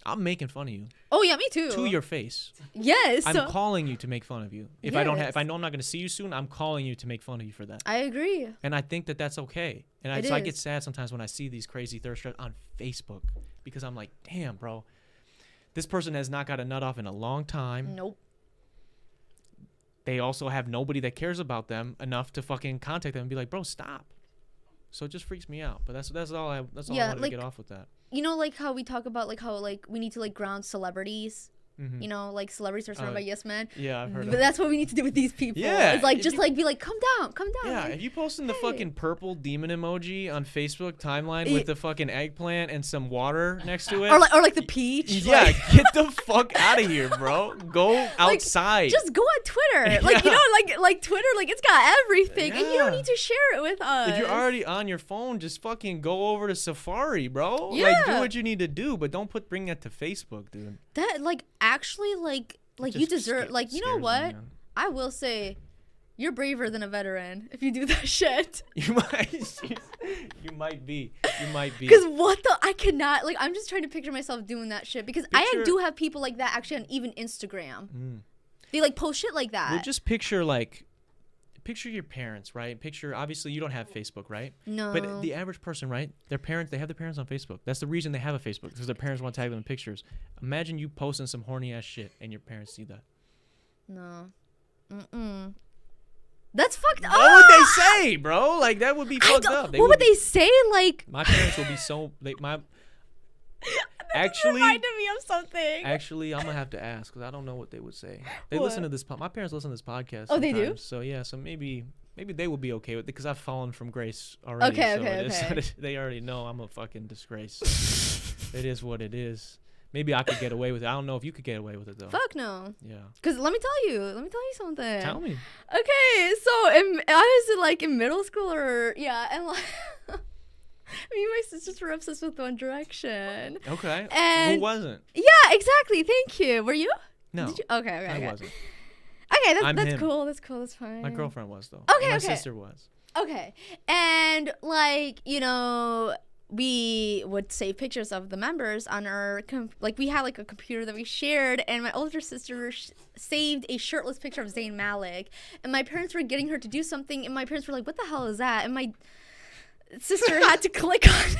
I'm making fun of you. Oh yeah, me too. To your face. Yes. I'm calling you to make fun of you. If I know I'm not going to see you soon, I'm calling you to make fun of you for that. I agree. And I think that that's okay. And I get sad sometimes when I see these crazy thirst traps on Facebook, because I'm like, damn, bro, this person has not got a nut off in a long time. Nope. They also have nobody that cares about them enough to fucking contact them and be like, bro, stop. So it just freaks me out. But that's all I wanted to get off with that. You know, like how we talk about like how like we need to like ground celebrities. You know, like celebrities are surrounded by yes men. Yeah, I've heard. But that's what we need to do with these people. Yeah, it's like just like be like, come down. Yeah, like, if you posting the fucking purple demon emoji on Facebook timeline with the fucking eggplant and some water next to it, or like the peach. Yeah, like, get the fuck out of here, bro. Go outside. Like, just go on Twitter. Like you know, like Twitter, like it's got everything, and you don't need to share it with us. If you're already on your phone, just fucking go over to Safari, bro. Yeah. Like, do what you need to do, but don't bring that to Facebook, dude. That like actually like you deserve like you know what? Me, I will say, you're braver than a veteran if you do that shit. You might be. Because I cannot like I'm just trying to picture myself doing that shit because I do have people like that actually on even Instagram. They like post shit like that. Well, just picture your parents, right? Obviously you don't have Facebook, right? No. But the average person, right? They have their parents on Facebook. That's the reason they have a Facebook, because their parents want to tag them in pictures. Imagine you posting some horny ass shit and your parents see that. No. That's fucked up. What would they say, bro? Like, that would be fucked up. What would they say? Like, my parents will be so actually reminded me of something. Actually, I'm gonna have to ask because I don't know what they would say. They listen to this. My parents listen to this podcast. Oh, they do. So yeah. So maybe they will be okay with it because I've fallen from grace already. Okay. They already know I'm a fucking disgrace. It is what it is. Maybe I could get away with it. I don't know if you could get away with it though. Fuck no. Yeah. Cause let me tell you something. Tell me. Okay, so I was like in middle school and like. Me and my sisters were obsessed with One Direction. Okay. And who wasn't? Yeah, exactly. Thank you. Were you? No. Did you? Okay. I wasn't. Okay, that's him. cool. That's cool. That's fine. My girlfriend was though. Okay. My sister was. Okay. And like, you know, we would save pictures of the members on our we had like a computer that we shared, and my older sister saved a shirtless picture of Zayn Malik, and my parents were getting her to do something, and my parents were like, "What the hell is that?" And my sister had to click on it.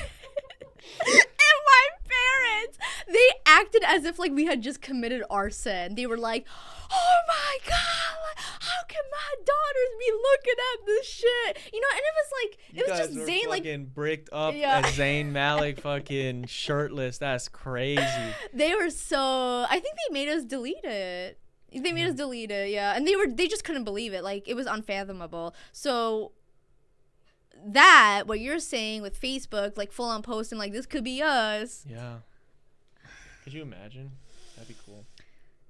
And my parents, they acted as if like we had just committed arson. They were like, "Oh my god, how can my daughters be looking at this shit?" You know, and it was like it was just Zayn fucking bricked up as Zayn Malik fucking shirtless. That's crazy. They were so. I think they made us delete it. They made us delete it, yeah. And they just couldn't believe it. Like it was unfathomable. So. That what you're saying with Facebook, like full on posting, like this could be us. Yeah. Could you imagine? That'd be cool.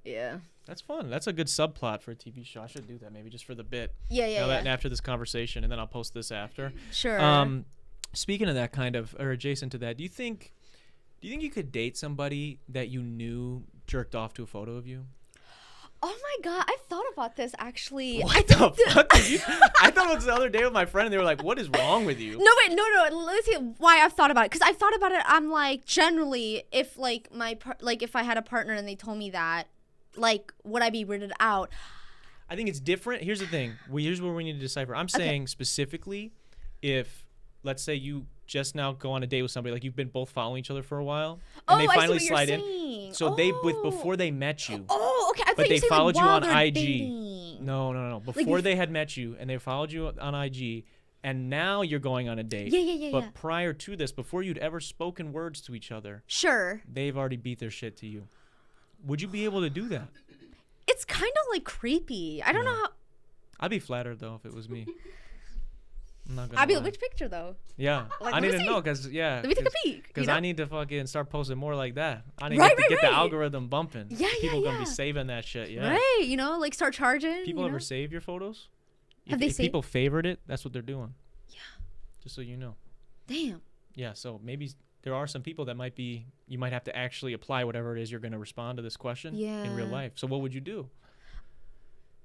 Yeah. That's fun. That's a good subplot for a TV show. I should do that maybe just for the bit. Yeah. And after this conversation, and then I'll post this after. Sure. Speaking of that kind of, or adjacent to that, do you think you could date somebody that you knew jerked off to a photo of you? Oh my god, I've thought about this actually. What the fuck? I thought it was the other day with my friend, and they were like, "What is wrong with you?" No. Let's see why I've thought about it. Because I thought about it. I'm like, generally, if like if I had a partner and they told me that, like, would I be weirded out? I think it's different. Here's the thing. Here's where we need to decipher. I'm saying specifically, if let's say you just now go on a date with somebody, like you've been both following each other for a while, and they finally slide in. So before they met you. Oh, okay. But they followed you on IG. Dating. No. Before they had met you and they followed you on IG, and now you're going on a date. Yeah. But prior to this, before you'd ever spoken words to each other, sure, they've already beat their shit to you. Would you be able to do that? It's kind of like creepy. I don't know how. I'd be flattered though if it was me. I'm not gonna I'd be lie. like, which picture though? Yeah, Like, I need let to me know see. because Let me take a peek. Because I need to fucking start posting more like that. I need Right, to get right. the algorithm bumping. Yeah, People yeah, gonna be yeah. saving that shit. Yeah. Right, like start charging. People ever save your photos? Have they if saved? people favorite it, that's what they're doing. Yeah. Just so you know. Damn. Yeah, so maybe there are some people that you might have to actually apply whatever it is you're going to respond to this question in real Yeah. life. So what would you do?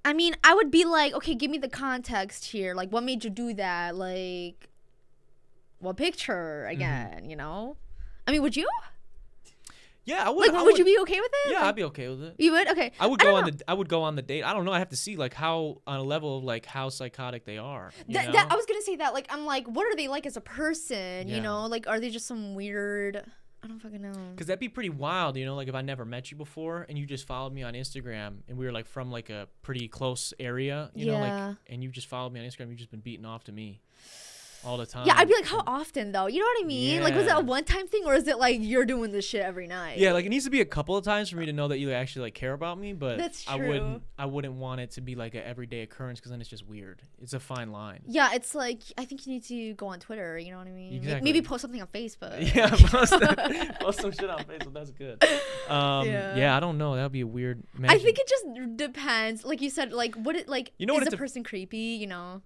I mean, I would be like, okay, give me the context here. Like, what made you do that? Like, what picture again? I mean, would you? Yeah, I would. Like, would you be okay with it? Yeah, Like, I'd be okay with it. You would? Okay. I would don't go on know. I would go on the date. I don't know. I have to see like how on a level of like how psychotic they are. You know? I was gonna say that. Like, I'm like, what are they like as a person? Yeah. You know, like, are they just some weird? I don't fucking know. Because that'd be pretty wild, like if I never met you before and you just followed me on Instagram and we were like from like a pretty close area, you know, Yeah. like, and you just followed me on Instagram, you've just been beating off to me all the time. Yeah, I'd be like, how often though? You know what I mean? Like, was it Yeah. a one-time thing or is it like you're doing this shit every night? Yeah, like it needs to be a couple of times for me to know that you actually like care about me, but That's I true. wouldn't want it to be like an everyday occurrence because then it's just weird. It's a fine line. Yeah, it's like I think you need to go on Twitter. You know what I mean? Exactly. Maybe post something on Facebook. Yeah, post some shit on Facebook. That's good. Yeah, I don't know. That'd be a weird. I think it just depends. Like you said, like what it like. You know what is it the person creepy? You know.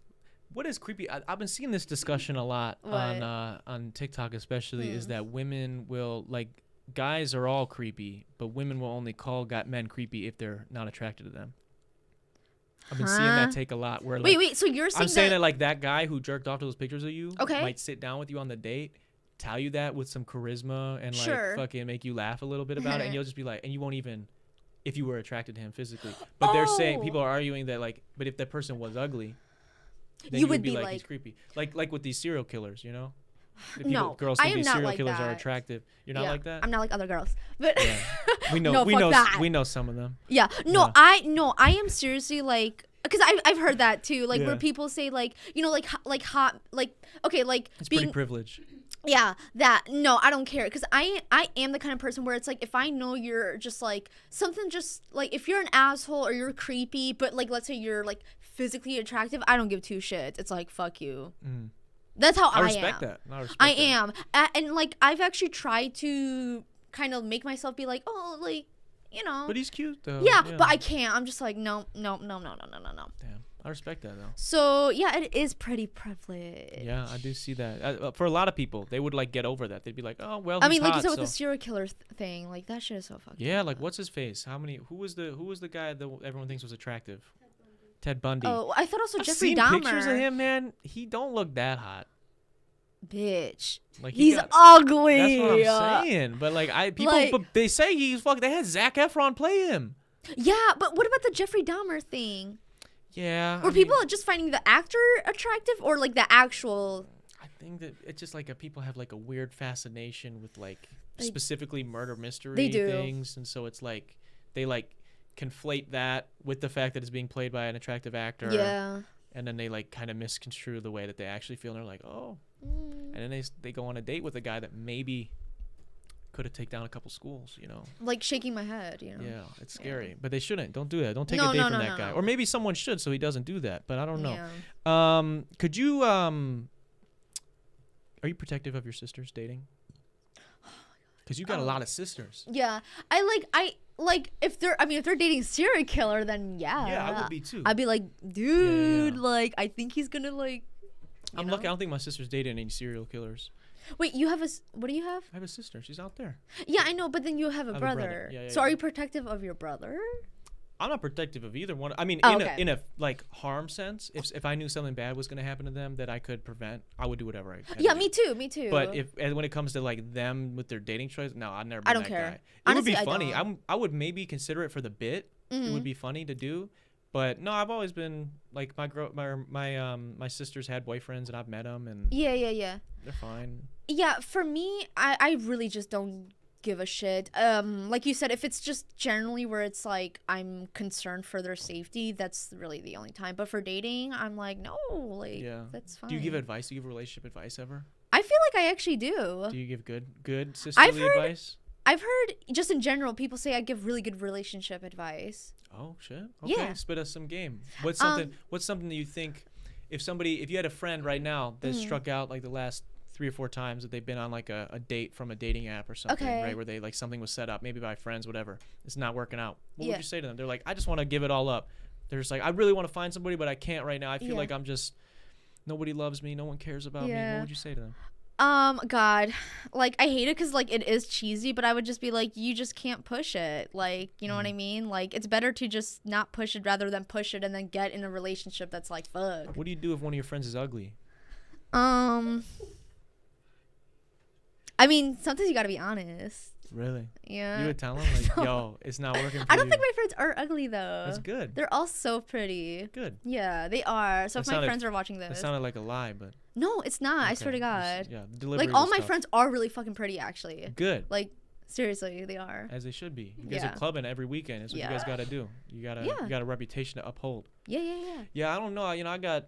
What is creepy? I've been seeing this discussion a lot on TikTok, especially, is that women will like guys are all creepy, but women will only call men creepy if they're not attracted to them. I've been seeing that take a lot. Where like, wait. So you're saying I'm saying that like that guy who jerked off to those pictures of you Okay. might sit down with you on the date, tell you that with some charisma and like Sure. fucking make you laugh a little bit about it, and you'll just be like, and you won't even. If you were attracted to him physically, but they're saying people are arguing that like, but if that person was ugly, then you would be like he's creepy, like with these serial killers, you know. The No, girls I think am these not serial like killers are that. attractive. You're not Yeah, like that. I'm not like other girls, but Yeah. We know, No, we fuck know, that. we know some of them. yeah, no, I am seriously like, because I've heard that too, like Yeah. where people say like, like hot, like okay, like It's being pretty privileged. Yeah, that no, I don't care because I am the kind of person where it's like if I know you're just like something just like if you're an asshole or you're creepy, but like let's say you're like physically attractive, I don't give two shits. It's like fuck you. Mm. That's how I I respect am. that. I respect I that. am, and like I've actually tried to kind of make myself be like, oh, like But he's cute though. yeah, but I can't. I'm just like no. Damn, I respect that though. So yeah, it is pretty privileged. Yeah, I do see that. For a lot of people, they would like get over that. They'd be like, oh well. I He's mean, like hot, you said with so. the serial killer thing, like that shit is so fucking. Yeah, like what's his face? Who was the guy that everyone thinks was attractive? Ted Bundy. Oh, I thought also I've Jeffrey seen Dahmer. pictures of him, man. He don't look that hot. Bitch, Like he's got- ugly. That's what I'm saying. But like but they say he's fuck. They had Zac Efron play him. Yeah, but what about the Jeffrey Dahmer thing? Yeah. Were people just finding the actor attractive or like the actual? I think that it's just like people have like a weird fascination with like specifically murder mystery They do. things, and so it's like they like conflate that with the fact that it's being played by an attractive actor. Yeah. And then they like kind of misconstrue the way that they actually feel, and they're like, oh. And then they go on a date with a guy that maybe could have taken down a couple schools, you know. Like shaking my head, you know. Yeah, it's scary, but they shouldn't. Don't do that. Don't take No, a date no, from no, that no, guy, no. or maybe someone should, so he doesn't do that. But I don't know. Yeah. Could you are you protective of your sisters dating? Because you got a lot of sisters. Yeah, I like if they're dating a serial killer, then yeah. Yeah, I would be too. I'd be like, dude, Yeah. like I think he's gonna like. I'm lucky. I don't think my sister's dating any serial killers. Wait, you have what do you have? I have a sister. She's out there. Yeah, I know, but then you have a I have a brother. brother. Yeah, So yeah. are you protective of your brother? I'm not protective of either one. I mean, Oh, in a like harm sense, if I knew something bad was gonna happen to them that I could prevent, I would do whatever I could. Yeah, me too. But when it comes to like them with their dating choice, no, I'd never. I Been don't that care. Guy. It Honestly, would I be funny. don't. I would maybe consider it for the bit. It would be funny to do, But no, I've always been like my sisters had boyfriends and I've met them and Yeah. they're fine. Yeah, for me, I really just don't give a shit. Like you said, if it's just generally where it's like I'm concerned for their safety, that's really the only time. But for dating, I'm like, no, like that's fine. Do you give advice? Do you give relationship advice ever? I feel like I actually do. Do you give good sisterly advice? I've heard just in general people say I give really good relationship advice. Oh shit. Okay, Yeah. spit us some game. What's something that you think if you had a friend right now that struck out like the last 3 or 4 times that they've been on like a date from a dating app or something, right? Where they like something was set up, maybe by friends, whatever. It's not working out. What would you say to them? They're like, I just want to give it all up. They're just like, I really want to find somebody, but I can't right now. I feel like I'm just nobody loves me, no one cares about me. What would you say to them? God, like I hate it because like it is cheesy, but I would just be like, you just can't push it. Like, you know what I mean? Like it's better to just not push it rather than push it and then get in a relationship that's like fuck. What do you do if one of your friends is ugly? I mean, sometimes you gotta be honest. Really? Yeah. You would tell them like, yo, it's not working for you. I don't think my friends are ugly though. That's good. They're all so pretty. Good. Yeah, they are. So if my friends are watching this. That sounded like a lie, but. No, it's not. Okay. I swear to God. Yeah, the delivery like all my tough. friends are really fucking pretty actually. Good. Like seriously, they are. As they should be. You guys are clubbing every weekend. That's what you guys got to do. You got a reputation to uphold. Yeah. Yeah, I don't know. You know, I got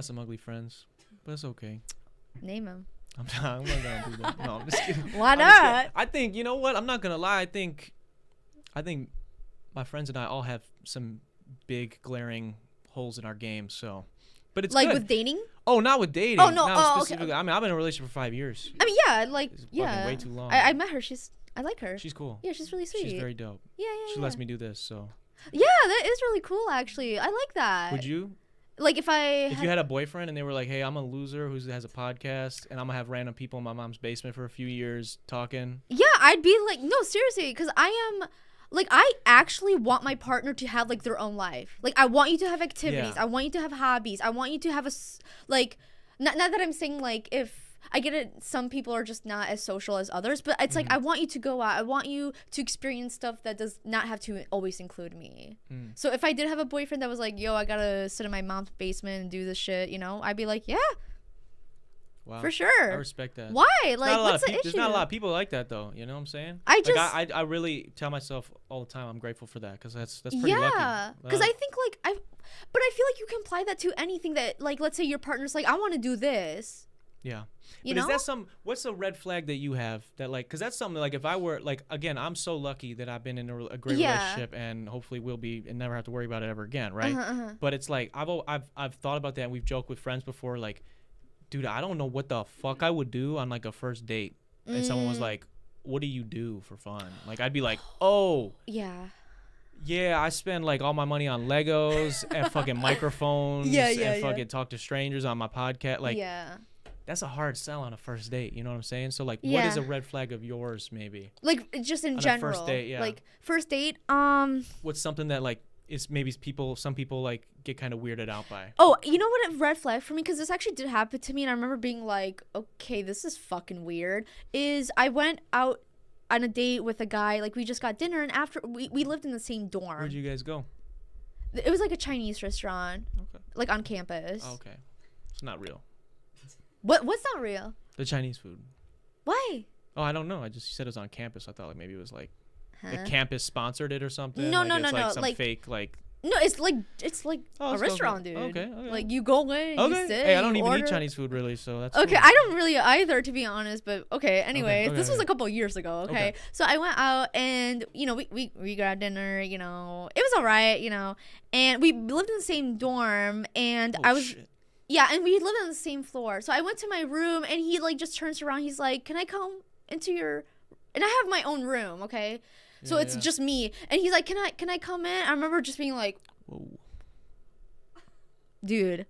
some ugly friends, but it's okay. Name them. I'm not gonna do that. No, I'm just kidding. Why not? I think, you know what? I'm not gonna lie. I think my friends and I all have some big glaring holes in our game. So, but it's like good. with dating. Oh, not with dating. Oh no. Specifically. Okay. I mean, I've been in a relationship for 5 years. I mean, yeah, like It's fucking way too long. I met her. I like her. She's cool. Yeah, she's really sweet. She's very dope. Yeah. She lets me do this. So. Yeah, that is really cool. Actually, I like that. Would you? Like if you had a boyfriend and they were like, hey, I'm a loser who has a podcast and I'm gonna have random people in my mom's basement for a few years talking. Yeah, I'd be like, no, seriously, because I actually want my partner to have like their own life. Like I want you to have activities. I want you to have hobbies. I want you to have not that I'm saying like if I get it, some people are just not as social as others, but it's like I want you to go out. I want you to experience stuff that does not have to always include me. So if I did have a boyfriend that was like, yo, I gotta sit in my mom's basement and do this shit, you know, I'd be like, yeah. Wow. For sure. I respect that. Why? Like, what's the issue? There's not a lot of people like that, though. You know what I'm saying? I really tell myself all the time I'm grateful for that because that's pretty lucky. Yeah. Because I think but I feel like you can apply that to anything that, like, let's say your partner's like, I want to do this. Yeah. You but know? Is that what's a red flag that you have that like, because that's something like if I were like, again, I'm so lucky that I've been in a great relationship and hopefully will be and never have to worry about it ever again. Right. But it's like, I've thought about that and we've joked with friends before, like, dude, I don't know what the fuck I would do on like a first date. And someone was like, what do you do for fun? Like, I'd be like, oh. Yeah, I spend like all my money on Legos and fucking microphones and fucking talk to strangers on my podcast. Like, that's a hard sell on a first date. You know what I'm saying? So like, what is a red flag of yours maybe? Like just in general. First date, Like first date, what's something that like is maybe some people like get kind of weirded out by? Oh, you know what a red flag for me, because this actually did happen to me and I remember being like, okay, this is fucking weird, is I went out on a date with a guy, like we just got dinner and after we lived in the same dorm. Where'd you guys go? It was like a Chinese restaurant. Okay. Like on campus. Oh, okay. It's not real. What's not real? The Chinese food. Why? Oh, I don't know. You said it was on campus. I thought like maybe it was like the campus sponsored it or something. No, like, no. Like some fake like. No, it's like a restaurant, dude. Okay. Like you go in, you sit, hey, I don't even order. eat Chinese food really, so that's okay. Cool. I don't really either, to be honest. But okay. Anyway, this was a couple years ago. Okay, so I went out and we got dinner. You know, it was alright. You know, and we lived in the same dorm, and and we lived on the same floor. So I went to my room, and he like just turns around. He's like, "Can I come into your?" And I have my own room. Okay. So it's just me, and he's like, "Can I come in?" I remember just being like, "Whoa, dude,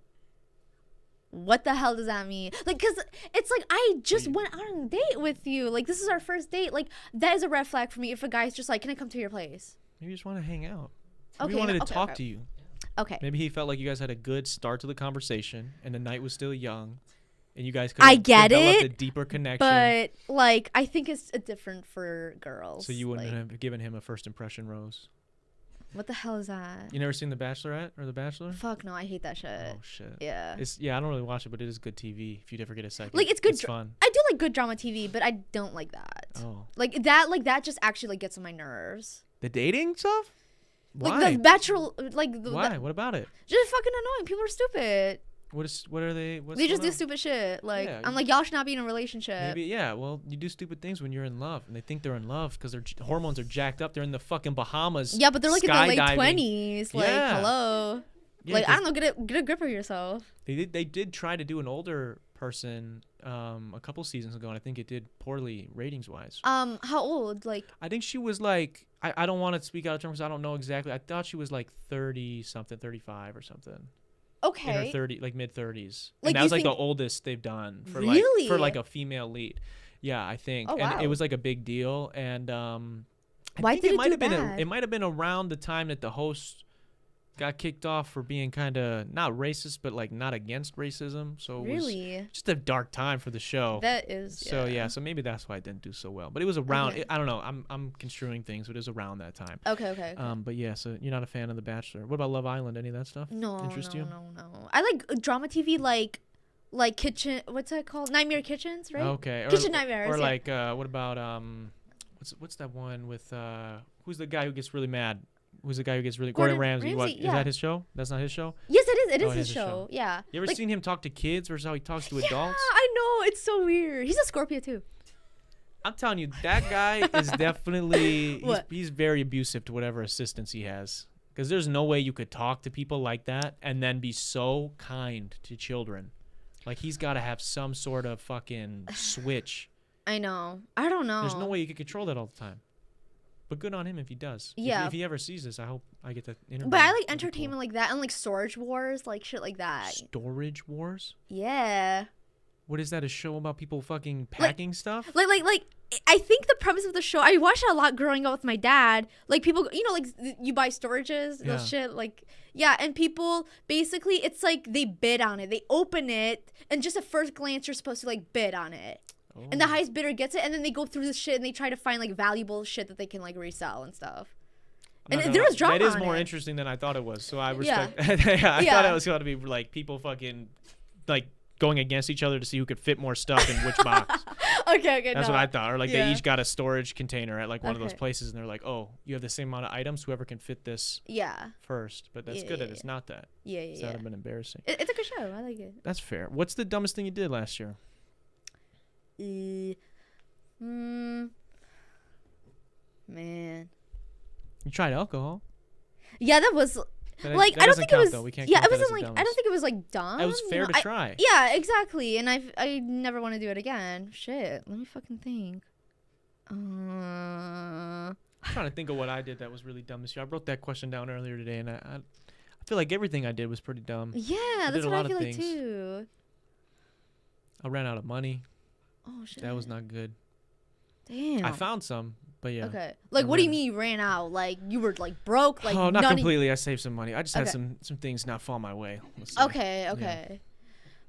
what the hell does that mean?" Like, cause it's like I just went out on a date with you. Like, this is our first date. Like, that is a red flag for me. If a guy's just like, "Can I come to your place?" Maybe you just want to hang out. Maybe he wanted to talk to you. Okay. Maybe he felt like you guys had a good start to the conversation, and the night was still young. And you guys could have developed a deeper connection. But, like, I think it's different for girls. So you wouldn't have given him a first impression rose? What the hell is that? You never seen The Bachelorette or The Bachelor? Fuck no, I hate that shit. Oh shit. Yeah. I don't really watch it, but it is good TV. If you'd ever get a second, Like it's good. It's fun. I do like good drama TV, but I don't like that. Oh. Like that just actually like gets on my nerves. The dating stuff? Why? Like the Bachelor, like Why? What about it? Just fucking annoying. People are stupid. What are they? They just do stupid shit. Like Yeah, I'm like, y'all should not be in a relationship. Maybe, yeah. Well, you do stupid things when you're in love, and they think they're in love because their hormones are jacked up. They're in the fucking Bahamas. Yeah, but they're like in their late skydiving. 20s. Like, Yeah. hello. Yeah, Like I don't know, get a grip of yourself. They did try to do an older person a couple seasons ago, and I think it did poorly ratings wise. How old? Like I think she was like I don't want to speak out of turn because I don't know exactly. I thought she was like 30 something, 35 or something. okay. In her 30, like mid 30s. Like, And that you was like the think- oldest they've done for Really? like a female lead. Yeah, I think. Oh, wow. And it was like a big deal, and I Why think did it might do have been bad? it might have been around the time that the host got kicked off for being kind of not racist but like not against racism. So it was Really? just a dark time for the show. That is. So yeah, so maybe that's why it didn't do so well. But it was around. Okay. I don't know. I'm construing things, but it was around that time. Okay. But yeah, so you're not a fan of The Bachelor. What about Love Island? Any of that stuff? No, interest no, you? no. I like drama TV, like kitchen. What's that called? Nightmare Kitchens, right? Okay. Kitchen Nightmares. Or yeah. like what about what's that one with who's the guy who gets really mad? Who's the guy who gets really Gordon Ramsay? What is yeah. that his show? That's not his show? Yes, it is. It Oh, is it his is his show. show. Yeah. You ever Like, seen him talk to kids versus how he talks to yeah, adults? I know. It's so weird. He's a Scorpio too. I'm telling you, that guy is definitely What? he's very abusive to whatever assistants he has. Because there's no way you could talk to people like that and then be so kind to children. Like he's got to have some sort of fucking switch. I know. I don't know. There's no way you could control that all the time. But good on him if he does. Yeah. If he ever sees this, I hope I get to interview. But I like him. That'd be entertainment like that and like Storage Wars, like shit like that. Storage Wars? Yeah. What is that? A show about people fucking packing stuff? Like I think the premise of the show, I watched it a lot growing up with my dad. Like people, you know, like you buy storages, Yeah. those shit, like yeah, and people basically it's like they bid on it. They open it and just at first glance you're supposed to like bid on it. Oh. And the highest bidder gets it and then they go through this shit and they try to find like valuable shit that they can like resell and stuff. I'm not And gonna there lie, was drama That is on more it. interesting than I thought it was. So I Yeah. respect. Yeah, I Yeah. thought it was going to be like people fucking like going against each other to see who could fit more stuff in which box. Okay, That's no. what I thought. Or like Yeah. they each got a storage container at like one of those Okay. places, and they're like, "Oh, you have the same amount of items. Whoever can fit this Yeah. first." But that's Yeah, good yeah, that it's not that. Yeah, That would yeah. have been embarrassing. It's a good show. I like it. That's fair. What's the dumbest thing you did last year? Man. You tried alcohol. Yeah, that was But like that I don't doesn't think count, it was. though. We can't Yeah, count it that as wasn't a like I dumbest. don't think it was like dumb. It was fair you to know, try. Yeah, exactly. And I never want to do it again. Shit. Let me fucking think. I'm trying to think of what I did that was really dumb this year. I wrote that question down earlier today, and I feel like everything I did was pretty dumb. Yeah, did that's a what lot I of feel like things. too. I ran out of money. Oh shit. That was not good. Damn. I found some, but yeah. Okay. Like, what do you ran- mean you ran out? Like, you were like broke? Like, oh, not none of- completely. I saved some money. I just had Okay. some things not fall my way. Let's say. Okay.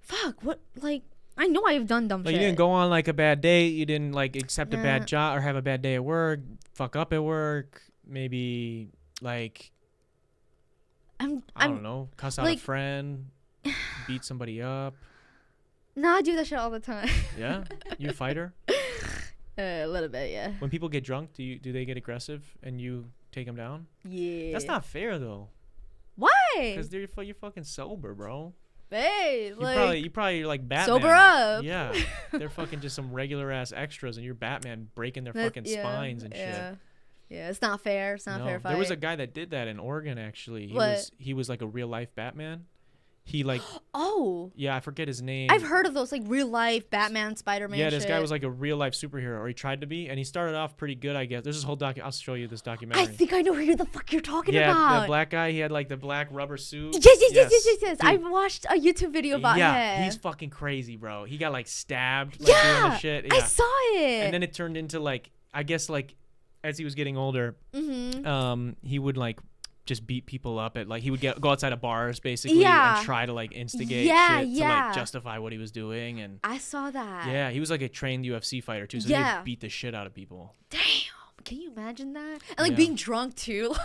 Fuck. What? Like, I know I've done dumb Like shit. you didn't go on like a bad date. You didn't like accept a Nah. bad job or have a bad day at work. Fuck up at work. Maybe like I I'm. don't know. Cuss out like- a friend. Beat somebody up. Nah, I do that shit all the time. Yeah. You a fighter? A little bit, yeah. When people get drunk, do they get aggressive and you take them down? Yeah. That's not fair though. Why? Because you're fucking sober, bro. Hey, You like, probably like Batman. sober up. Yeah, they're fucking just some regular ass extras, and you're Batman breaking their that- fucking yeah, spines and shit. Yeah, it's not fair. It's not No, fair fight. there was a guy that did that in Oregon actually. What? He was like a real life Batman. He like Oh, yeah, I forget his name. I've heard of those like real life Batman, Spider-Man. Yeah, this shit. guy was like a real life superhero, or he tried to be, and he started off pretty good, I guess. There's this whole I'll show you this documentary. I think I know who the fuck you're talking yeah, about. the black guy. He had like the black rubber suit. Yes. Dude. I watched a YouTube video about yeah, him. he's fucking crazy, bro. He got like stabbed, like doing Yeah, the shit. I Yeah. saw it. And then it turned into like, I guess like, as he was getting older, Mm-hmm. he would like just beat people up at like he would go outside of bars basically Yeah. and try to like instigate Yeah, shit to yeah. like justify what he was doing. And I saw that. yeah, he was like a trained UFC fighter too, so Yeah. he'd beat the shit out of people. Damn. can you imagine that? And like being drunk too.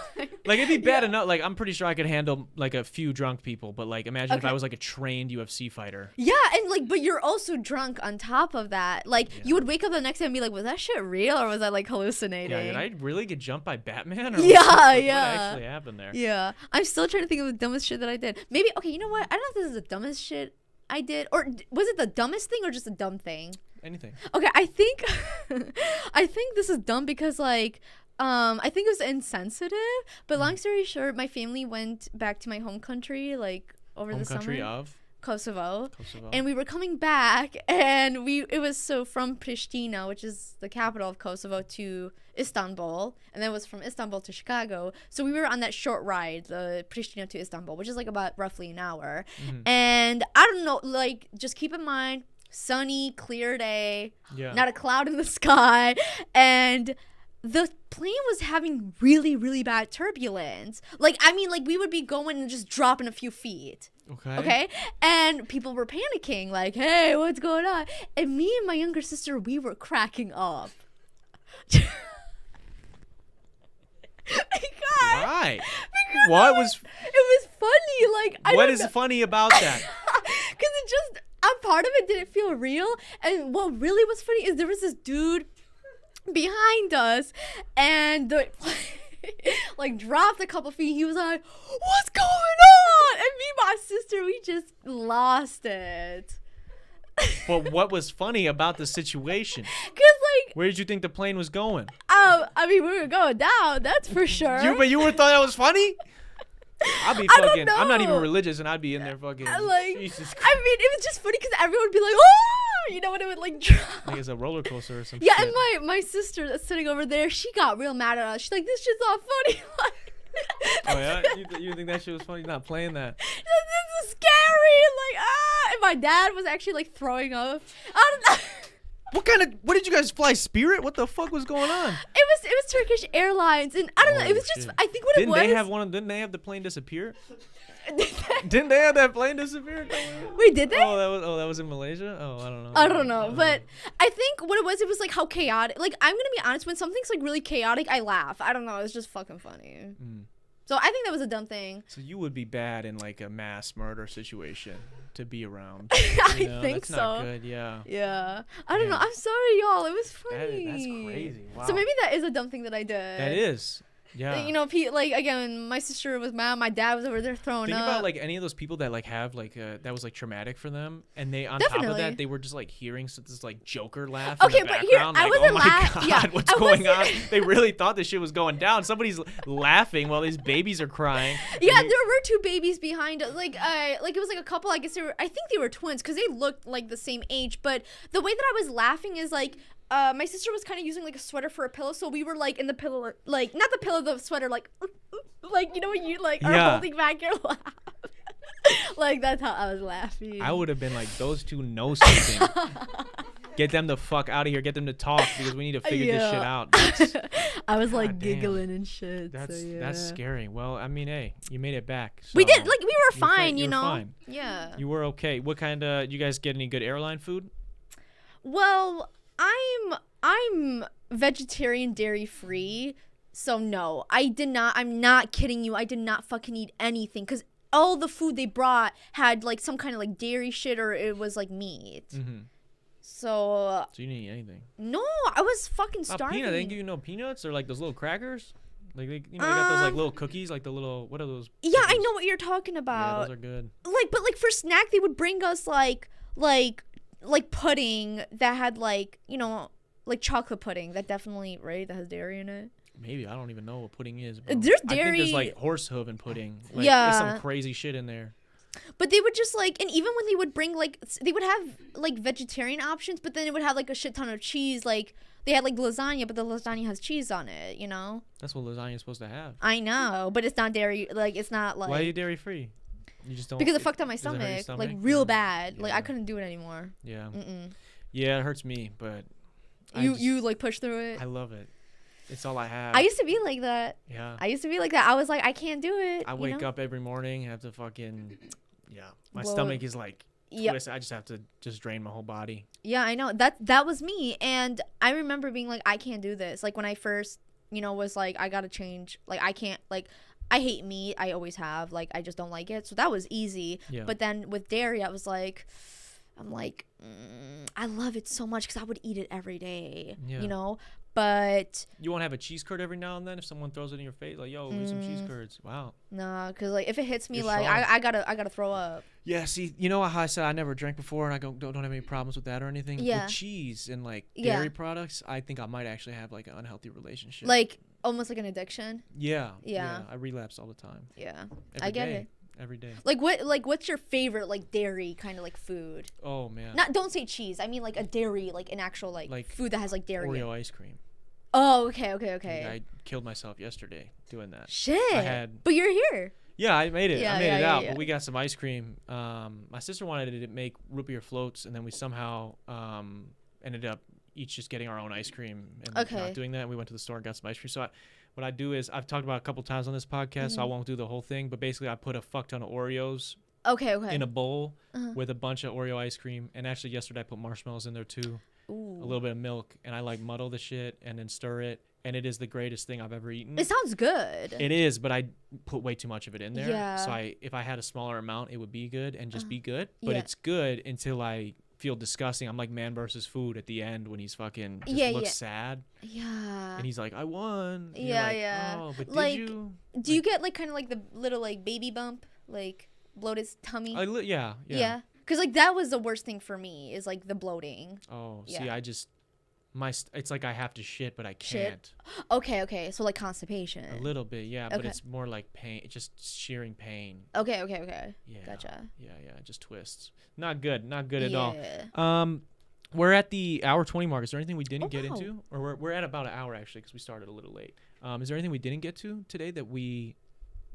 Like it'd be bad enough. Like I'm pretty sure I could handle like a few drunk people, but like imagine if I was like a trained UFC fighter. Yeah, and like, but you're also drunk on top of that. Like you would wake up the next day and be like, was that shit real or was I like hallucinating? Yeah, did I really get jumped by Batman? Or yeah, what actually happened there? Yeah, I'm still trying to think of the dumbest shit that I did. Maybe okay, you know what? I don't know if this is the dumbest shit I did, or was it the dumbest thing or just a dumb thing? Anything. Okay, I think I think this is dumb because like I think it was insensitive, but long story short, my family went back to my home country like over the summer. Home country of Kosovo. And we were coming back and it was so from Pristina, which is the capital of Kosovo, to Istanbul, and then it was from Istanbul to Chicago. So we were on that short ride, the Pristina to Istanbul, which is like about roughly an hour. And I don't know, like just keep in mind, sunny, clear day, not a cloud in the sky, and the plane was having really, really bad turbulence. Like, I mean, like we would be going and just dropping a few feet. Okay. And people were panicking, like, hey, what's going on? And me and my younger sister, we were cracking up. Why? What was? It was funny. Like, what is funny about that? Because it just, a part of it didn't feel real. And what really was funny is there was this dude behind us, and the like dropped a couple feet. He was like, what's going on? And me and my sister, we just lost it. But what was funny about the situation? Cause like, where did you think the plane was going? I mean, we were going down, that's for sure. But you thought that was funny? I'd be fucking, I'm not even religious, and I'd be in there fucking, like, Jesus Christ. I mean, it was just funny because everyone would be like, oh, you know, when it would like drop. Like it's a roller coaster or something. Yeah, shit. And my sister that's sitting over there, she got real mad at us. She's like, this shit's not funny. Oh yeah? You think that shit was funny? You're not playing that. This is scary. Like, and my dad was actually like throwing up. I don't know. What did you guys fly? Spirit? What the fuck was going on? It was Turkish Airlines, and I don't know. It was just, I think what it was. Didn't they have the plane disappear? Didn't they have that plane disappear? Wait, did they? Oh, that was in Malaysia? Oh, I don't know. But I think what it was like how chaotic. Like, I'm gonna be honest, when something's like really chaotic, I laugh. I don't know. It's just fucking funny. So I think that was a dumb thing. So you would be bad in like a mass murder situation to be around. I think that's so. Not good. Yeah. Yeah. I don't know. I'm sorry, y'all. It was funny. That's crazy. Wow. So maybe that is a dumb thing that I did. That is. Yeah. You know, like again, my sister was mad. My dad was over there throwing up. Think about like any of those people that like have like that was like traumatic for them, and they on top of that they were just like hearing this like Joker laugh. Okay, in the but background. here I like, wasn't oh my God, what's going on? They really thought this shit was going down. Somebody's laughing while these babies are crying. Yeah, there were two babies behind us. Like it was like a couple. I guess I think they were twins because they looked like the same age. But the way that I was laughing is like. My sister was kind of using like a sweater for a pillow, so we were like in the pillow, like not the pillow, the sweater, like you know when you like are holding back your laugh. Like that's how I was laughing. I would have been like, those two know something. Get them the fuck out of here. Get them to talk because we need to figure this shit out. I was like giggling and shit. That's scary. Well, I mean, hey, you made it back. So we did. Like we were fine, you know. Fine. Yeah. You were okay. What kind of? You guys get any good airline food? Well. I'm vegetarian, dairy free, so no, I did not. I'm not kidding you. I did not fucking eat anything because all the food they brought had like some kind of like dairy shit or it was like meat. So you didn't eat anything? No, I was fucking starving. Peanut? They didn't give you no peanuts or like those little crackers? Like they got those like little cookies, like the little what are those? Yeah, cookies? I know what you're talking about. Yeah, those are good. Like, but like for snack, they would bring us like pudding that had like, you know, like chocolate pudding that definitely, right, that has dairy in it. Maybe. I don't even know what pudding is. Bro. There's dairy. I think there's like horse hoof and pudding. Like, there's some crazy shit in there. But they would just like, and even when they would bring like, they would have like vegetarian options, but then it would have like a shit ton of cheese. Like they had like lasagna, but the lasagna has cheese on it, you know? That's what lasagna is supposed to have. I know, but it's not dairy. Like it's not like. Why are you dairy free? You just don't. Because it fucked up my stomach, like real bad. Like I couldn't do it anymore. Yeah. Yeah, it hurts me, but. You like push through it. I love it. It's all I have. I used to be like that. Yeah. I used to be like that. I was like, I can't do it. I wake up every morning and have to fucking. Yeah. My stomach is like. Twist. I just have to drain my whole body. Yeah, I know. That was me, and I remember being like, I can't do this. Like when I first was like, I gotta change. Like, I can't, like, I hate meat. I always have. Like, I just don't like it. So that was easy. Yeah. But then with dairy, I was like, I love it so much because I would eat it every day, But you won't have a cheese curd every now and then if someone throws it in your face, like, yo, eat some cheese curds. Wow. nah, because like if it hits me, You're like strong. I gotta throw up. Yeah, see, you know how I said I never drank before and I don't have any problems with that or anything? Yeah. With cheese and like Yeah. dairy products, I think I might actually have like an unhealthy relationship. Like almost like an addiction. Yeah. Yeah. I relapse all the time. Yeah, Every I get day. it. Every day. What's your favorite like dairy kind of like food? Oh man. Don't say cheese. I mean like a dairy, like an actual like food that has like dairy. Oreo ice cream. Oh, okay. Dude, I killed myself yesterday doing that. Shit. had- But you're here. Yeah, I made it. Yeah, I made yeah, it yeah, out. yeah. But we got some ice cream. My sister wanted to make root beer floats, and then we somehow ended up each just getting our own ice cream and not doing that. We went to the store and got some ice cream. So what I do is I've talked about it a couple times on this podcast, so I won't do the whole thing. But basically, I put a fuck ton of Oreos Okay. in a bowl with a bunch of Oreo ice cream. And actually, yesterday I put marshmallows in there too, Ooh. a little bit of milk, and I like muddle the shit and then stir it. And it is the greatest thing I've ever eaten. It sounds good. It is, but I put way too much of it in there. Yeah. So if I had a smaller amount, it would be good and just be good. But Yeah. it's good until I feel disgusting. I'm like Man versus Food at the end when he's fucking just Yeah, looks yeah. sad Yeah. and he's like, I won. And Yeah, you're like, yeah. Oh, but Like, did you? Do you get like kind of like the little like baby bump, like bloated tummy? Yeah. Yeah. Cause like that was the worst thing for me is like the bloating. Oh, Yeah. see, I just it's like I have to shit, but I Shit. can't. Okay. So like constipation. A little bit, yeah, but Okay. it's more like pain, just shearing pain. Okay. Yeah. Gotcha. Yeah, it just twists. Not good at all. Yeah. We're at the hour 20 mark. Is there anything we didn't Oh, get wow. into? Or we're at about an hour, actually, because we started a little late. Is there anything we didn't get to today that we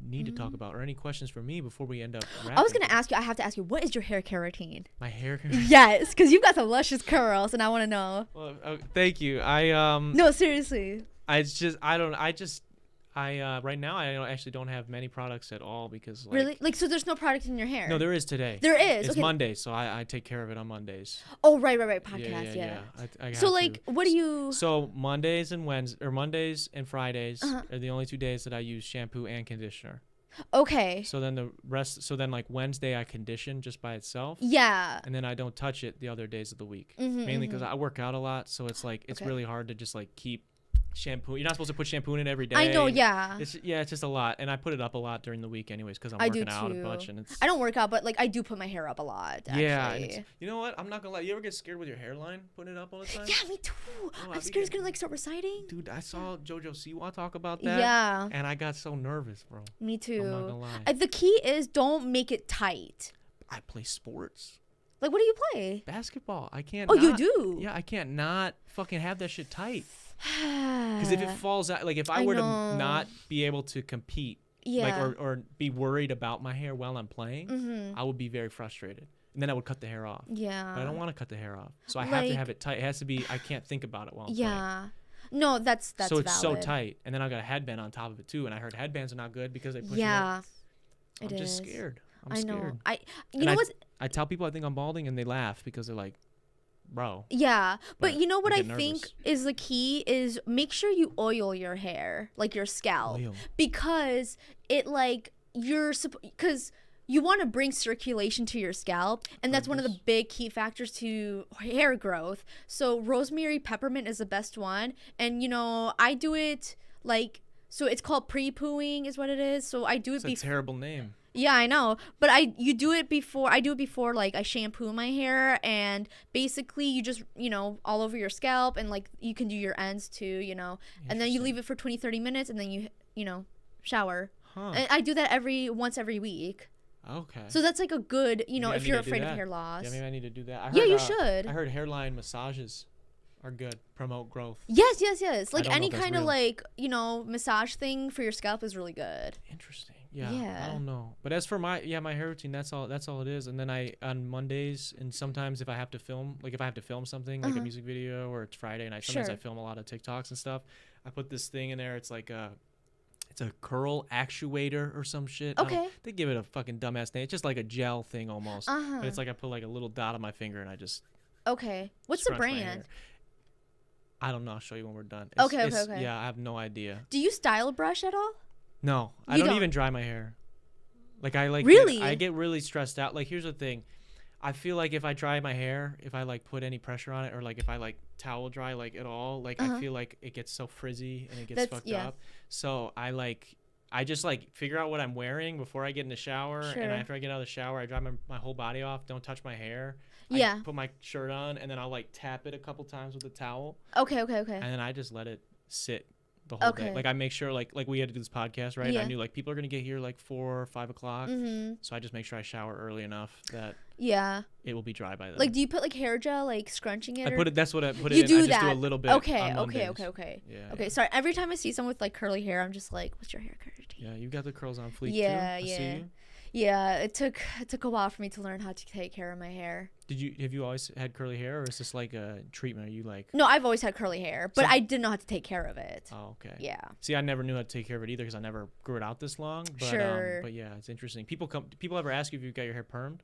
need to talk about? Or any questions for me before we end up wrapping? I was going to ask you, I have to ask you, what is your hair care routine? My hair? Yes, because you've got some luscious curls and I want to know. Well, thank you. No, seriously. Right now, I don't have many products at all because, like, Really? Like, so there's no product in your hair? No, there is today. There is? It's Okay. Monday, so I take care of it on Mondays. Oh, right. Podcast, yeah. I So, have like, to. what do you... So Mondays and Mondays and Fridays Uh-huh. are the only 2 days that I use shampoo and conditioner. Okay. So then like Wednesday I condition just by itself. Yeah. And then I don't touch it the other days of the week. Mhm, Mainly because I work out a lot, so it's like it's Okay. really hard to just like keep shampoo. You're not supposed to put shampoo in it every day. I know, yeah. It's just a lot, and I put it up a lot during the week anyways because I'm I do working out a too. bunch and it's. I don't work out, but, like, I do put my hair up a lot, actually. Yeah, and you know what? I'm not gonna lie. You ever get scared with your hairline putting it up all the time? Yeah, me too. I I'm be scared it's getting- gonna, like, start reciting. Dude, I saw JoJo Siwa talk about that. Yeah. And I got so nervous, bro. Me too. I'm not gonna lie. The key is don't make it tight. I play sports. Like, what do you play? Basketball. I can't. Oh, you not- do? Yeah, I can't not fucking have that shit tight. Because Because if it falls out, like if I I were to know. not be able to compete, Yeah. like or be worried about my hair while I'm playing, Mm-hmm. I would be very frustrated, and then I would cut the hair off. Yeah. But I don't want to cut the hair off, so I have to Like- have it tight. It has to be. I can't think about it while I'm Yeah. No, that's playing. So it's valid. so tight, and then I got a headband on top of it too. And I heard headbands are not good because they push it up. Yeah. I'm It just is. scared. I'm I scared. know. You And know what? I tell people I think I'm balding, and they laugh because they're like, "Bro." Yeah, but But you know what I I get think nervous. is the key is make sure you oil your hair, like your scalp, Oil. because it like because you want to bring circulation to your scalp, and that's one of the Goodness. big key factors to hair growth. So rosemary peppermint is the best one, and I do it like so it's called pre-pooing is what it is. So I do it It's a before. terrible name. Yeah, I know. But I do it before like I shampoo my hair, and basically you just, all over your scalp, and like you can do your ends too, and then you leave it for 20-30 minutes, and then you shower. Huh. And I do that once every week. Okay. So that's like a good, Maybe I if need you're to do afraid of that. hair loss. Yeah, maybe I need to do that. I heard, Yeah, you should. I heard hairline massages are good, promote growth. Yes. Like don't know any if that's kind of real. like, massage thing for your scalp is really good. Interesting. Yeah. Yeah. I don't know. But as for my hair routine, that's all it is. And then on Mondays, and sometimes if I have to film something like a music video, or it's Friday night, sometimes Sure. I film a lot of TikToks and stuff. I put this thing in there. It's like it's a curl actuator or some shit. Okay. They give it a fucking dumbass name. It's just like a gel thing almost. Uh-huh. But it's like I put like a little dot on my finger and I just Okay. What's the scrunch my hair. brand? I don't know. I'll show you when we're done. Okay. Yeah, I have no idea. Do you style brush at all? No, I You don't don't? even dry my hair. Like I like Really? I get really stressed out. Like here's the thing. I feel like if I dry my hair, if I like put any pressure on it, or like if I like towel dry like at all, like I feel like it gets so frizzy and it gets fucked up. So I just like figure out what I'm wearing before I get in the shower, Sure. and after I get out of the shower, I dry my whole body off. Don't touch my hair. Yeah. I put my shirt on, and then I'll like tap it a couple times with a towel, Okay. and then I just let it sit the whole day. Like I make sure like we had to do this podcast, right? Yeah. I knew like people are gonna get here like 4 or 5 o'clock, Mm-hmm. so I just make sure I shower early enough that Yeah. it will be dry by then. Like, do you put like hair gel, like scrunching it? I put it. That's what I put it You in. do I just that. do a little bit. Okay. on Mondays. Okay. Yeah. Okay. Sorry. Every time I see someone with like curly hair, I'm just like, "What's your hair curly?" Yeah, you got the curls on fleek Yeah, too. I yeah. see you. Yeah. It took a while for me to learn how to take care of my hair. Have you always had curly hair, or is this like a treatment? Are you like? No, I've always had curly hair, but I didn't know how to take care of it. Oh, okay. Yeah. See, I never knew how to take care of it either because I never grew it out this long. But, Sure. But yeah, it's interesting. People ever ask you if you got your hair permed?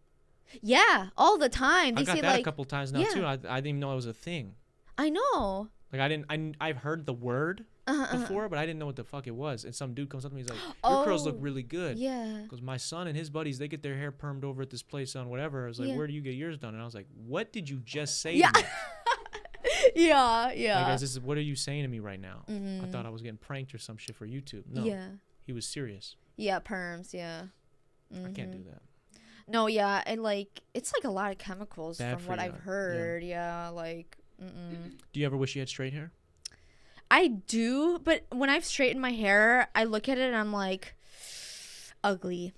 Yeah, all the time. They I got say that like, a couple times now yeah. too. I didn't even know it was a thing. I know. Like I've heard the word before, but I didn't know what the fuck it was. And some dude comes up to me, he's like, "Your curls look really good." Yeah. Because my son and his buddies, they get their hair permed over at this place on whatever. I was like, Yeah. "Where do you get yours done?" And I was like, "What did you just say Yeah. to me?" Yeah. Like, guys, what are you saying to me right now? Mhm. I thought I was getting pranked or some shit for YouTube. No, Yeah. he was serious. Yeah. Perms. Yeah. I can't do Mhm. that. No. Yeah. And like, it's like a lot of chemicals Bad from for what you. I've heard. Yeah. Like. Do you ever wish you had straight hair? I do, but when I've straightened my hair, I look at it and I'm like, ugly.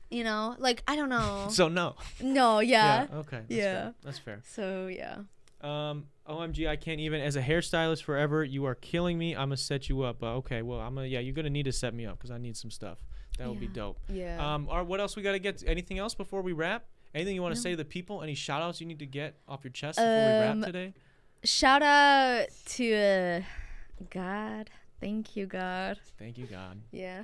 You know, like I don't know. So no. No. Yeah. Okay. Yeah. That's fair. So yeah. OMG, I can't even. As a hairstylist forever, you are killing me. I'm gonna set you up. Okay, well, you're gonna need to set me up because I need some stuff. That would be dope. Yeah. Or what else we gotta get? Anything else before we wrap? Anything you want to say to the people? Any shout outs you need to get off your chest before we wrap today? Shout out to God. Thank you, God. Thank you, God. Yeah.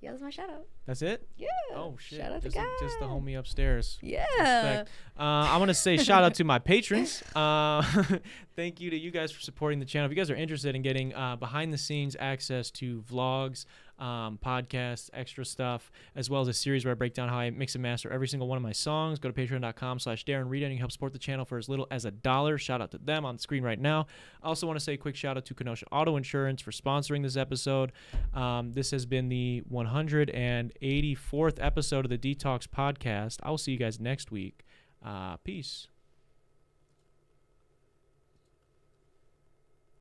Yeah, that's my shout out. That's it? Yeah. Oh shit! Shout out just to God. just the homie upstairs. Yeah. Respect. I want to say shout out to my patrons. Thank you to you guys for supporting the channel. If you guys are interested in getting behind the scenes access to vlogs, podcasts, extra stuff, as well as a series where I break down how I mix and master every single one of my songs, go to patreon.com/Darren Rita and you can help support the channel for as little as $1. Shout out to them on the screen right now. I also want to say a quick shout out to Kenosha Auto Insurance for sponsoring this episode. This has been the 184th episode of the dtalks podcast. I will see you guys next week. Peace.